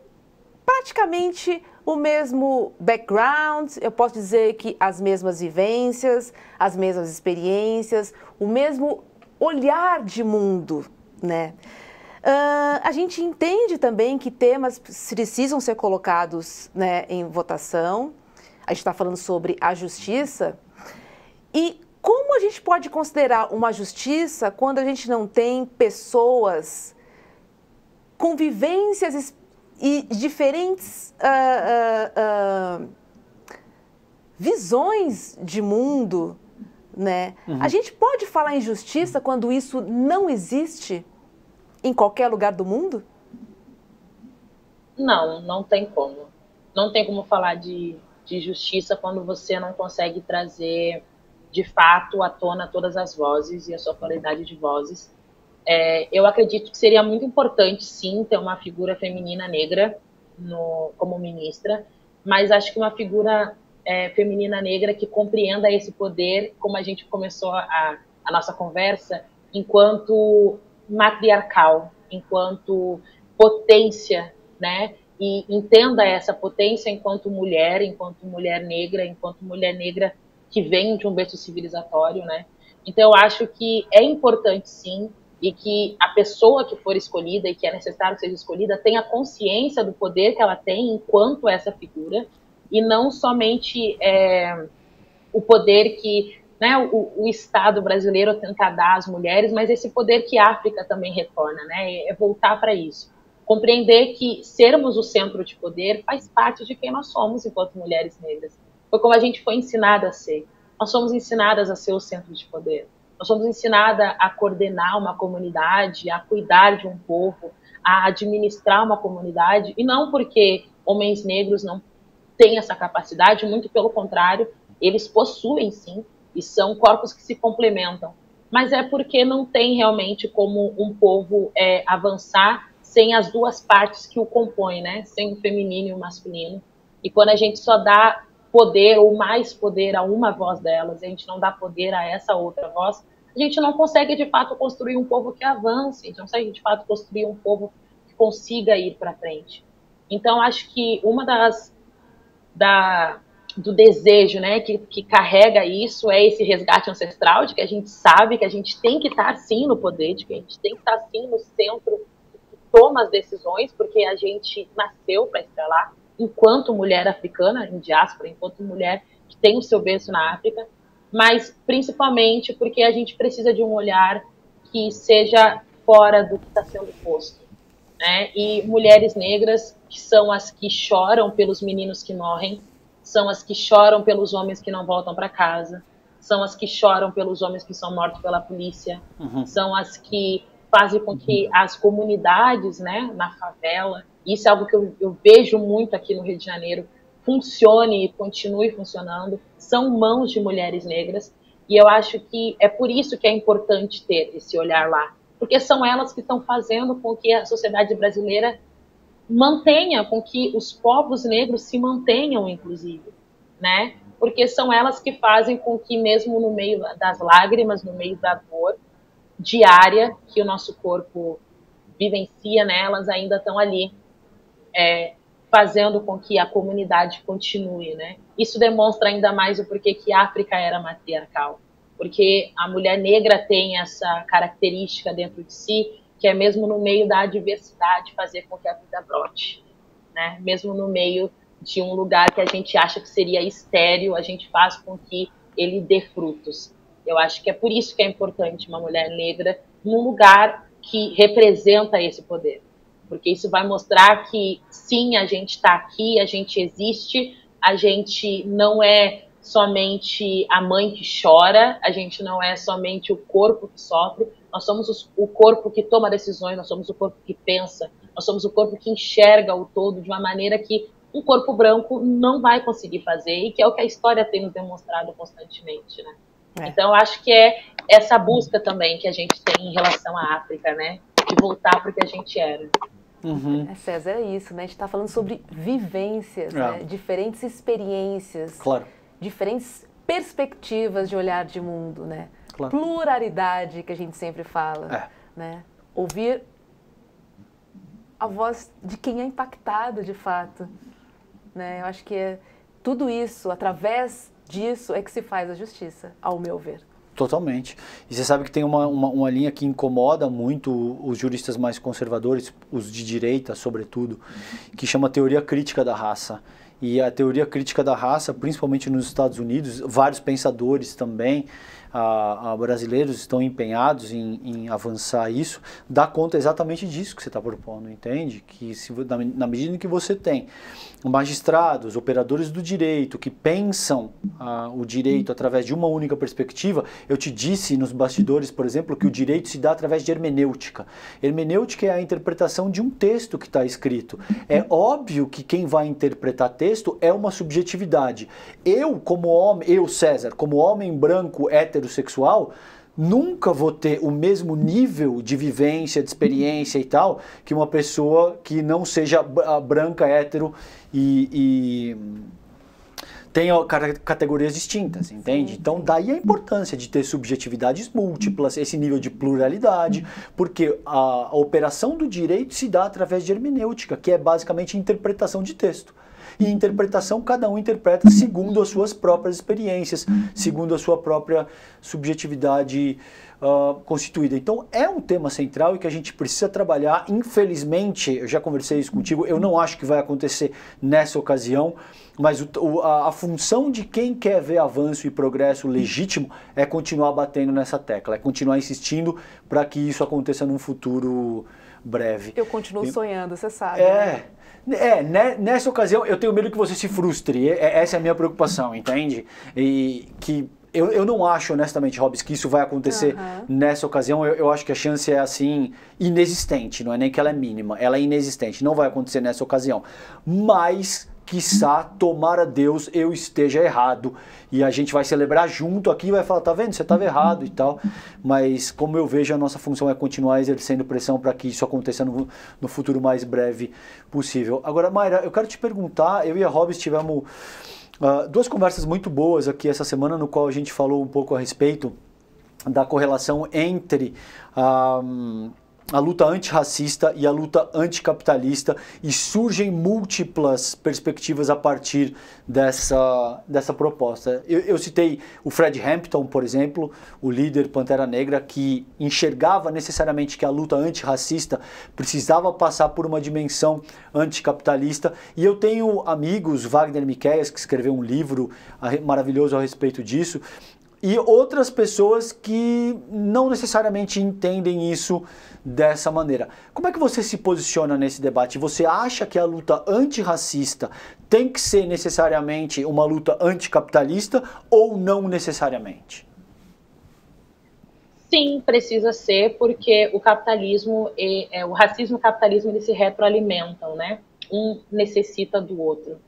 praticamente o mesmo background, eu posso dizer que as mesmas vivências, as mesmas experiências, o mesmo olhar de mundo, né? A gente entende também que temas precisam ser colocados, né, em votação. A gente está falando sobre a justiça. E como a gente pode considerar uma justiça quando a gente não tem pessoas com vivências e diferentes visões de mundo, né? A gente pode falar em justiça quando isso não existe em qualquer lugar do mundo? Não, não tem como. Não tem como falar de justiça quando você não consegue trazer, de fato, à tona todas as vozes e a sua qualidade de vozes. Eu acredito que seria muito importante, sim, ter uma figura feminina negra como ministra, mas acho que uma figura feminina negra que compreenda esse poder, como a gente começou a nossa conversa, enquanto matriarcal, enquanto potência, né? E entenda essa potência enquanto mulher negra que vem de um berço civilizatório, né? Então, eu acho que é importante, sim, e que a pessoa que for escolhida e que é necessário que seja escolhida tenha consciência do poder que ela tem enquanto essa figura, e não somente o poder que, né, o Estado brasileiro tenta dar às mulheres, mas esse poder que a África também retorna, né, é voltar para isso. Compreender que sermos o centro de poder faz parte de quem nós somos enquanto mulheres negras. Foi como a gente foi ensinada a ser. Nós somos ensinadas a ser o centro de poder. Nós somos ensinadas a coordenar uma comunidade, a cuidar de um povo, a administrar uma comunidade, e não porque homens negros não têm essa capacidade, muito pelo contrário, eles possuem sim, e são corpos que se complementam, mas é porque não tem realmente como um povo avançar sem as duas partes que o compõem, né? Sem o feminino e o masculino. E quando a gente só dá poder ou mais poder a uma voz delas, a gente não dá poder a essa outra voz, a gente não consegue de fato construir um povo que avance, a gente não consegue de fato construir um povo consiga ir para frente. Então, acho que uma do desejo, né, que carrega isso é esse resgate ancestral, de que a gente sabe que a gente tem que estar sim no poder, de que a gente tem que estar sim no centro que toma as decisões, porque a gente nasceu para estar lá, enquanto mulher africana, em diáspora, enquanto mulher que tem o seu berço na África, mas principalmente porque a gente precisa de um olhar que seja fora do que está sendo posto, né? E mulheres negras, que são as que choram pelos meninos que morrem, são as que choram pelos homens que não voltam para casa, são as que choram pelos homens que são mortos pela polícia, são as que fazem com que as comunidades, né, na favela, isso é algo que eu vejo muito aqui no Rio de Janeiro, funcione e continue funcionando, são mãos de mulheres negras, e eu acho que é por isso que é importante ter esse olhar lá, porque são elas que estão fazendo com que a sociedade brasileira mantenha, com que os povos negros se mantenham, inclusive, né? Porque são elas que fazem com que, mesmo no meio das lágrimas, no meio da dor diária que o nosso corpo vivencia, né, elas ainda estão ali, fazendo com que a comunidade continue, né? Isso demonstra ainda mais o porquê que a África era matriarcal, porque a mulher negra tem essa característica dentro de si, que é mesmo no meio da adversidade fazer com que a vida brote, né? Mesmo no meio de um lugar que a gente acha que seria estéril, a gente faz com que ele dê frutos. Eu acho que é por isso que é importante uma mulher negra num lugar que representa esse poder, porque isso vai mostrar que sim, a gente está aqui, a gente existe, a gente não é somente a mãe que chora, a gente não é somente o corpo que sofre, nós somos o corpo que toma decisões, nós somos o corpo que pensa, nós somos o corpo que enxerga o todo de uma maneira que um corpo branco não vai conseguir fazer, e que é o que a história tem nos demonstrado constantemente, né? Então, eu acho que é essa busca também que a gente tem em relação à África, né? De voltar para o que a gente era. César, é isso, né? A gente está falando sobre vivências, né? Diferentes experiências, diferentes perspectivas de olhar de mundo, né? Pluralidade, que a gente sempre fala, né? Ouvir a voz de quem é impactado, de fato, né? Eu acho que tudo isso, através disso, é que se faz a justiça, ao meu ver. Totalmente. E você sabe que tem uma linha que incomoda muito os juristas mais conservadores, os de direita, sobretudo, que chama teoria crítica da raça. E a teoria crítica da raça, principalmente nos Estados Unidos, vários pensadores também, brasileiros estão empenhados em avançar isso, dá conta exatamente disso que você está propondo, entende? Que na medida em que você tem magistrados, operadores do direito, que pensam o direito através de uma única perspectiva, eu te disse nos bastidores, por exemplo, que o direito se dá através de hermenêutica. Hermenêutica é a interpretação de um texto que está escrito. É óbvio que quem vai interpretar texto é uma subjetividade. Eu, como homem, César, como homem branco heterossexual, nunca vou ter o mesmo nível de vivência, de experiência e tal, que uma pessoa que não seja branca, hétero e tem categorias distintas, entende? Sim. Então daí a importância de ter subjetividades múltiplas, esse nível de pluralidade, porque a operação do direito se dá através de hermenêutica, que é basicamente interpretação de texto. E interpretação, cada um interpreta segundo as suas próprias experiências, segundo a sua própria subjetividade constituída. Então é um tema central e que a gente precisa trabalhar. Infelizmente, eu já conversei isso contigo, eu não acho que vai acontecer nessa ocasião, mas a função de quem quer ver avanço e progresso legítimo é continuar batendo nessa tecla, é continuar insistindo para que isso aconteça num futuro breve. Eu continuo sonhando, você sabe. Nessa ocasião eu tenho medo que você se frustre, essa é a minha preocupação, entende? E que eu não acho, honestamente, Robes, que isso vai acontecer nessa ocasião. Eu acho que a chance é, assim, inexistente, não é nem que ela é mínima, ela é inexistente, não vai acontecer nessa ocasião. Mas, quiçá, tomara Deus, eu esteja errado e a gente vai celebrar junto aqui e vai falar, tá vendo, você estava errado e tal. Mas, como eu vejo, a nossa função é continuar exercendo pressão para que isso aconteça no futuro mais breve possível. Agora, Mayra, eu quero te perguntar, eu e a Robes tivemos duas conversas muito boas aqui essa semana, no qual a gente falou um pouco a respeito da correlação entre a luta antirracista e a luta anticapitalista, e surgem múltiplas perspectivas a partir dessa proposta. Eu citei o Fred Hampton, por exemplo, o líder Pantera Negra, que enxergava necessariamente que a luta antirracista precisava passar por uma dimensão anticapitalista, e eu tenho amigos, Wagner Miqueias, que escreveu um livro maravilhoso a respeito disso, e outras pessoas que não necessariamente entendem isso dessa maneira. Como é que você se posiciona nesse debate? Você acha que a luta antirracista tem que ser necessariamente uma luta anticapitalista ou não necessariamente? Sim, precisa ser, porque o capitalismo, o racismo e o capitalismo, eles se retroalimentam, né? Um necessita do outro.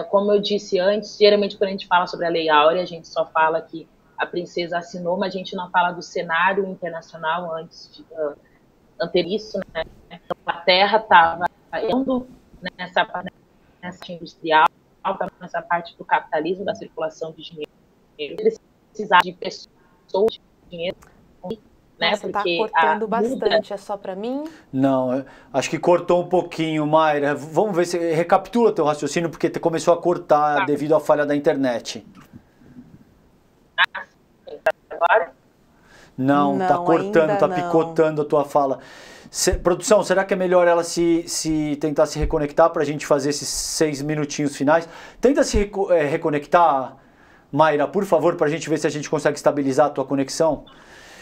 Como eu disse antes, geralmente quando a gente fala sobre a Lei Áurea, a gente só fala que a princesa assinou, mas a gente não fala do cenário internacional anterior, né? Então, a Terra estava indo nessa parte industrial, nessa parte do capitalismo, da circulação de dinheiro. Eles precisavam de pessoas, de dinheiro, né? Nossa, porque tá cortando bastante, é só para mim? Não, acho que cortou um pouquinho, Mayra. Vamos ver se recapitula teu raciocínio, porque começou a cortar devido à falha da internet. Agora? Não, tá cortando, tá picotando a tua fala. Produção, será que é melhor ela se tentar se reconectar para a gente fazer esses 6 minutinhos finais? Tenta se reconectar, Mayra, por favor, para a gente ver se a gente consegue estabilizar a tua conexão.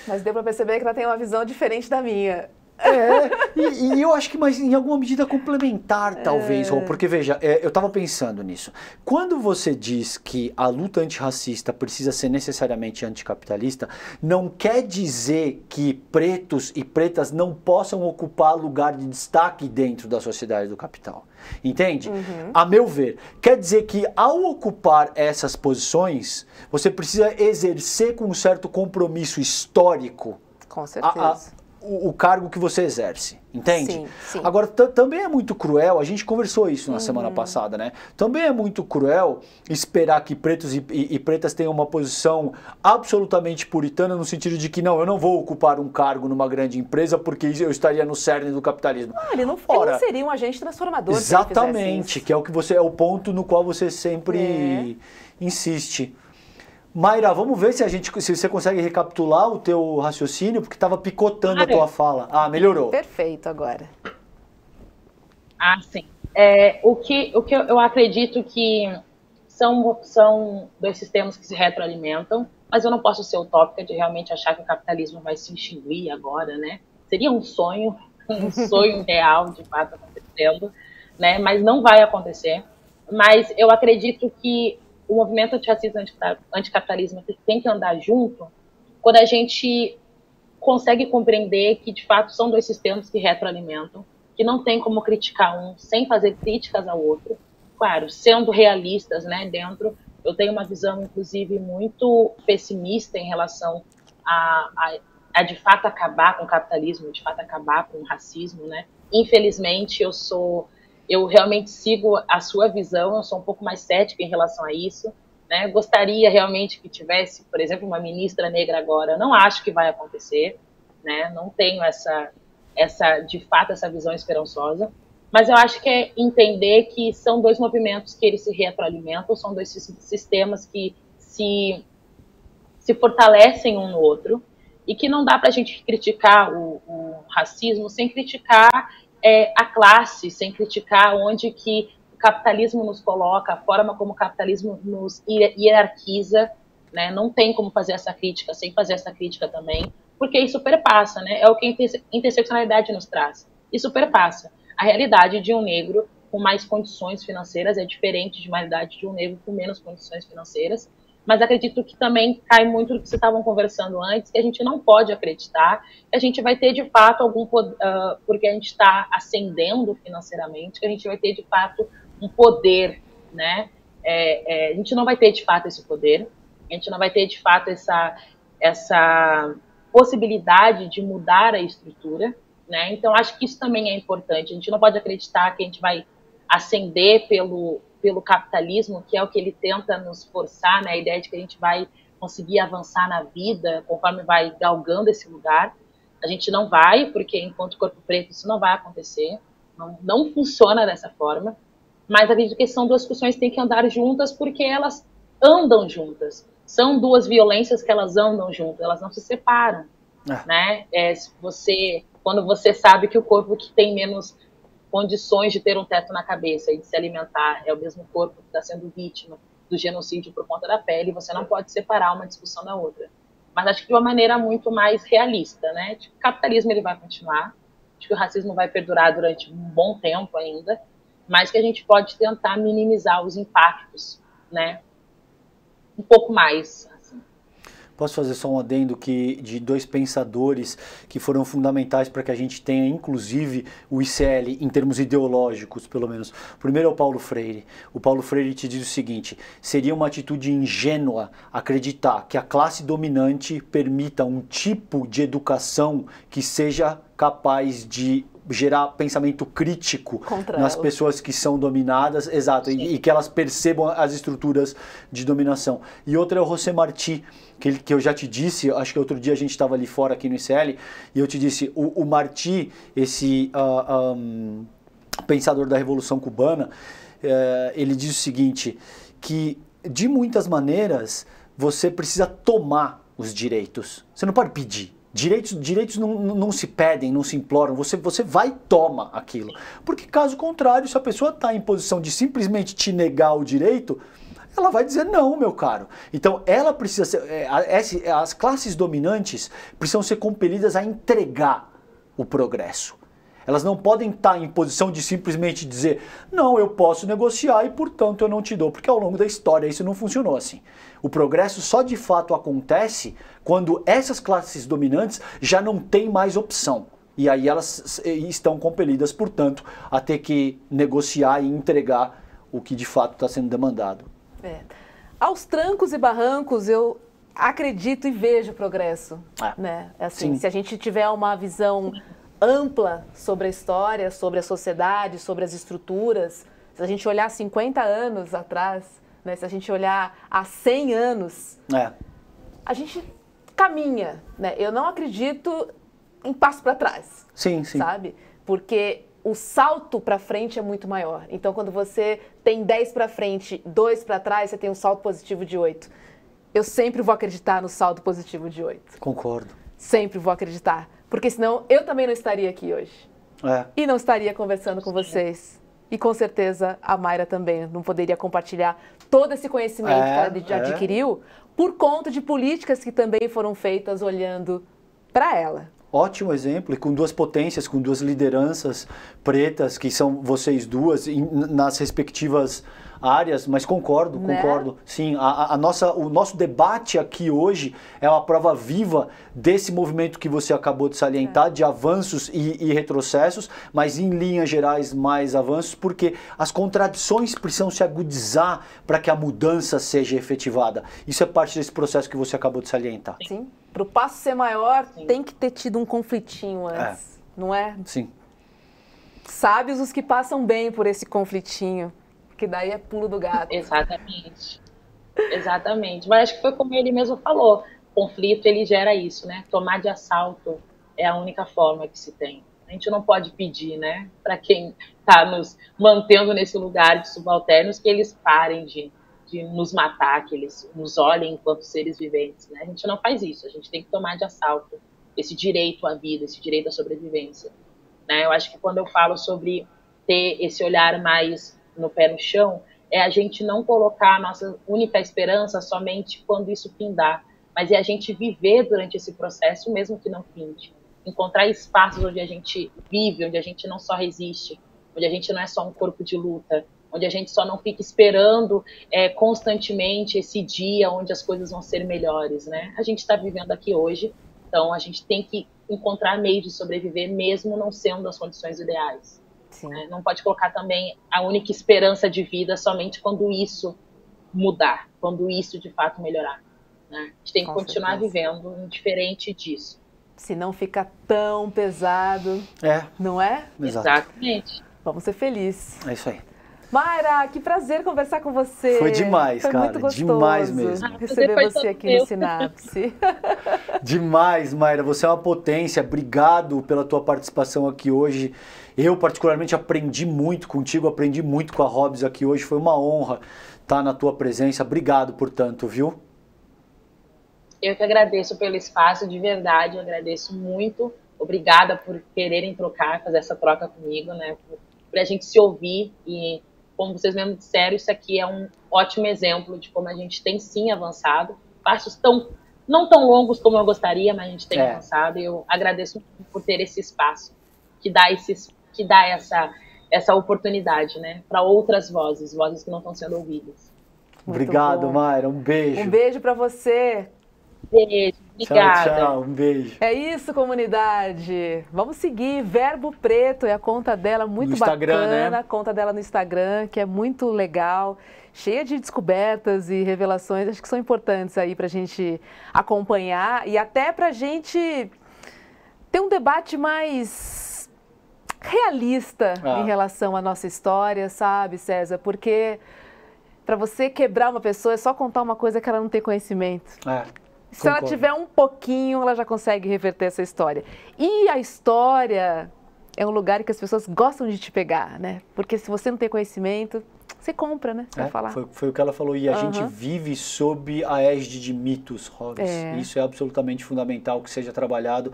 Mas deu para perceber que ela tem uma visão diferente da minha. E eu acho que mas em alguma medida complementar, talvez, Rô, porque veja, eu estava pensando nisso. Quando você diz que a luta antirracista precisa ser necessariamente anticapitalista, não quer dizer que pretos e pretas não possam ocupar lugar de destaque dentro da sociedade do capital. Entende? A meu ver, quer dizer que ao ocupar essas posições, você precisa exercer com um certo compromisso histórico. Com certeza. O cargo que você exerce, entende? Sim, sim. Agora, também é muito cruel, a gente conversou isso na semana passada, né? Também é muito cruel esperar que pretos e pretas tenham uma posição absolutamente puritana, no sentido de que, não, eu não vou ocupar um cargo numa grande empresa porque eu estaria no cerne do capitalismo. Ele não seria um agente transformador. Exatamente, que é o ponto no qual você sempre insiste. Mayra, vamos ver se você consegue recapitular o teu raciocínio, porque estava picotando a tua fala. Ah, melhorou. Perfeito agora. Ah, sim. O que eu acredito que são dois sistemas que se retroalimentam, mas eu não posso ser utópica de realmente achar que o capitalismo vai se extinguir agora, né? Seria um sonho real, de fato, acontecendo, né? Mas não vai acontecer. Mas eu acredito que o movimento antirracista e anticapitalismo tem que andar junto quando a gente consegue compreender que, de fato, são dois sistemas que retroalimentam, que não tem como criticar um sem fazer críticas ao outro. Claro, sendo realistas, né, eu tenho uma visão, inclusive, muito pessimista em relação a de fato acabar com o capitalismo, de fato acabar com o racismo, né? Infelizmente, eu realmente sigo a sua visão, eu sou um pouco mais cética em relação a isso, né? Gostaria realmente que tivesse, por exemplo, uma ministra negra agora, não acho que vai acontecer, né? Não tenho de fato, essa visão esperançosa, mas eu acho que é entender que são dois movimentos que eles se retroalimentam, são dois sistemas que se fortalecem um no outro, e que não dá para a gente criticar o racismo sem criticar a classe, sem criticar onde que o capitalismo nos coloca, a forma como o capitalismo nos hierarquiza, né? Não tem como fazer essa crítica sem fazer essa crítica também, porque isso perpassa, né? É o que a interseccionalidade nos traz. Isso perpassa. A realidade de um negro com mais condições financeiras é diferente de uma realidade de um negro com menos condições financeiras, mas acredito que também cai muito do que vocês estavam conversando antes, que a gente não pode acreditar que a gente vai ter de fato algum poder, porque a gente está ascendendo financeiramente, que a gente vai ter de fato um poder, né? A gente não vai ter de fato esse poder, a gente não vai ter de fato essa possibilidade de mudar a estrutura, né? Então acho que isso também é importante. A gente não pode acreditar que a gente vai ascender pelo capitalismo, que é o que ele tenta nos forçar, né? A ideia de que a gente vai conseguir avançar na vida conforme vai galgando esse lugar. A gente não vai, porque enquanto corpo preto isso não vai acontecer, não funciona dessa forma, mas acredito que são duas discussões que têm que andar juntas porque elas andam juntas. São duas violências que elas andam juntas, elas não se separam. Né? Quando você sabe que o corpo que tem menos condições de ter um teto na cabeça e de se alimentar é o mesmo corpo que está sendo vítima do genocídio por conta da pele, você não pode separar uma discussão da outra. Mas acho que de uma maneira muito mais realista, né? Tipo, o capitalismo ele vai continuar, acho que o racismo vai perdurar durante um bom tempo ainda, mas que a gente pode tentar minimizar os impactos, né? Um pouco mais. Posso fazer só um adendo de dois pensadores que foram fundamentais para que a gente tenha, inclusive, o ICL em termos ideológicos, pelo menos. O primeiro é o Paulo Freire. O Paulo Freire te diz o seguinte: seria uma atitude ingênua acreditar que a classe dominante permita um tipo de educação que seja capaz de gerar pensamento crítico nas pessoas que são dominadas, exato, e que elas percebam as estruturas de dominação. E outra é o José Martí, que eu já te disse, acho que outro dia a gente estava ali fora aqui no ICL, e eu te disse, o Martí, esse pensador da Revolução Cubana, ele diz o seguinte, que de muitas maneiras você precisa tomar os direitos, você não pode pedir. Direitos não se pedem, não se imploram, você vai e toma aquilo. Porque caso contrário, se a pessoa está em posição de simplesmente te negar o direito, ela vai dizer não, meu caro. Então ela precisa ser, as classes dominantes precisam ser compelidas a entregar o progresso. Elas não podem estar em posição de simplesmente dizer não, eu posso negociar e portanto eu não te dou, porque ao longo da história isso não funcionou assim. O progresso só de fato acontece quando essas classes dominantes já não têm mais opção. E aí elas estão compelidas, portanto, a ter que negociar e entregar o que de fato está sendo demandado. Aos trancos e barrancos eu acredito e vejo progresso. Né? Assim, se a gente tiver uma visão ampla sobre a história, sobre a sociedade, sobre as estruturas, se a gente olhar 50 anos atrás, né, se a gente olhar há 100 anos, a gente caminha. Né? Eu não acredito em passo para trás, sabe? Porque o salto para frente é muito maior. Então, quando você tem 10 para frente, 2 para trás, você tem um salto positivo de 8. Eu sempre vou acreditar no salto positivo de 8. Concordo. Sempre vou acreditar. Porque senão eu também não estaria aqui hoje. E não estaria conversando com vocês. E com certeza a Mayra também não poderia compartilhar todo esse conhecimento que ela adquiriu por conta de políticas que também foram feitas olhando para ela. Ótimo exemplo, e com duas potências, com duas lideranças pretas, que são vocês duas, nas respectivas áreas, mas concordo. Sim, o nosso debate aqui hoje é uma prova viva desse movimento que você acabou de salientar, de avanços e retrocessos, mas em linhas gerais mais avanços, porque as contradições precisam se agudizar para que a mudança seja efetivada. Isso é parte desse processo que você acabou de salientar. Sim. Para o passo ser maior, tem que ter tido um conflitinho antes, não é? Sim. Sábios os que passam bem por esse conflitinho, porque daí é pulo do gato. Exatamente. Exatamente. Mas acho que foi como ele mesmo falou, o conflito ele gera isso, né? Tomar de assalto é a única forma que se tem. A gente não pode pedir, né, para quem está nos mantendo nesse lugar de subalternos que eles parem de nos matar, que eles nos olhem enquanto seres viventes, né? A gente não faz isso, a gente tem que tomar de assalto esse direito à vida, esse direito à sobrevivência, né? Eu acho que quando eu falo sobre ter esse olhar mais no pé no chão, é a gente não colocar a nossa única esperança somente quando isso findar, mas é a gente viver durante esse processo mesmo que não finde. Encontrar espaços onde a gente vive, onde a gente não só resiste, onde a gente não é só um corpo de luta, onde a gente só não fica esperando constantemente esse dia onde as coisas vão ser melhores, né? A gente está vivendo aqui hoje, então a gente tem que encontrar meios de sobreviver mesmo não sendo as condições ideais. Né? Não pode colocar também a única esperança de vida somente quando isso mudar, quando isso de fato melhorar. Né? A gente tem que continuar vivendo indiferente disso. Se não fica tão pesado, não é? Exato. Exatamente. Vamos ser felizes. É isso aí. Mayra, que prazer conversar com você. Foi demais, cara. Muito gostoso. Demais mesmo. Receber você aqui no Sinapse. Demais, Mayra. Você é uma potência. Obrigado pela tua participação aqui hoje. Eu, particularmente, aprendi muito contigo, aprendi muito com a Hobbs aqui hoje. Foi uma honra estar na tua presença. Obrigado, portanto, viu? Eu que agradeço pelo espaço, de verdade. Eu agradeço muito. Obrigada por quererem trocar, fazer essa troca comigo, né? Por a gente se ouvir e, como vocês mesmos disseram, isso aqui é um ótimo exemplo de como a gente tem sim avançado. Passos não tão longos como eu gostaria, mas a gente tem avançado. E eu agradeço muito por ter esse espaço que dá essa oportunidade, né, para outras vozes que não estão sendo ouvidas. Obrigado, Mayra. Um beijo. Um beijo para você. Beijo. Obrigada. Tchau, tchau. Um beijo. É isso, comunidade. Vamos seguir. Verbo Preto é a conta dela, muito bacana. Né? A conta dela no Instagram, que é muito legal, cheia de descobertas e revelações. Acho que são importantes aí para a gente acompanhar e até para a gente ter um debate mais realista em relação à nossa história, sabe, César? Porque para você quebrar uma pessoa é só contar uma coisa que ela não tem conhecimento. Se ela tiver um pouquinho, ela já consegue reverter essa história. E a história é um lugar que as pessoas gostam de te pegar, né? Porque se você não tem conhecimento, você compra, né? Você vai falar. Foi o que ela falou. E a gente vive sob a égide de mitos, Hobbs. Isso é absolutamente fundamental que seja trabalhado.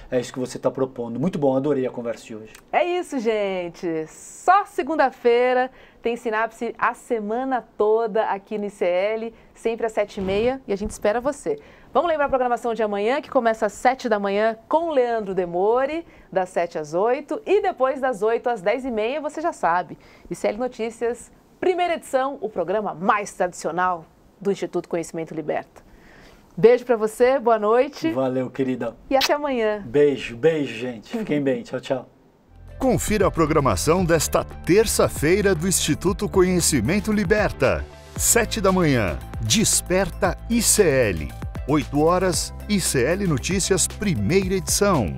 É isso que você está propondo. Muito bom, adorei a conversa de hoje. É isso, gente. Só segunda-feira tem Sinapse a semana toda aqui no ICL, sempre às 7h30, e a gente espera você. Vamos lembrar a programação de amanhã, que começa às 7 da manhã com o Leandro Demore, das 7 às 8, e depois das 8 às 10h30, você já sabe. ICL Notícias, primeira edição, o programa mais tradicional do Instituto Conhecimento Liberta. Beijo pra você, boa noite. Valeu, querida. E até amanhã. Beijo, gente. Fiquem bem. Tchau, tchau. Confira a programação desta terça-feira do Instituto Conhecimento Liberta. 7 da manhã, Desperta ICL. 8 horas, ICL Notícias, primeira edição.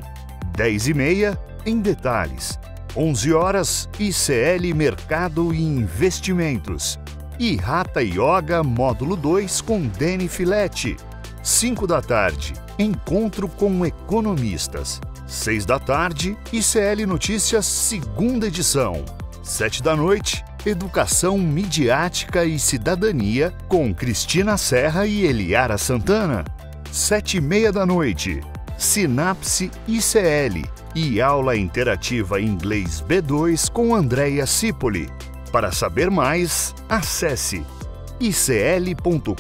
10h30, Em Detalhes. 11 horas, ICL Mercado e Investimentos. E Hatha Yoga, módulo 2, com Deni Filete. 5 da tarde, Encontro com Economistas. 6 da tarde, ICL Notícias, segunda edição. 7 da noite, Educação Midiática e Cidadania, com Cristina Serra e Eliara Santana. 7h30 da noite, Sinapse ICL e aula interativa Inglês B2 com Andréia Cipoli. Para saber mais, acesse icl.com.br.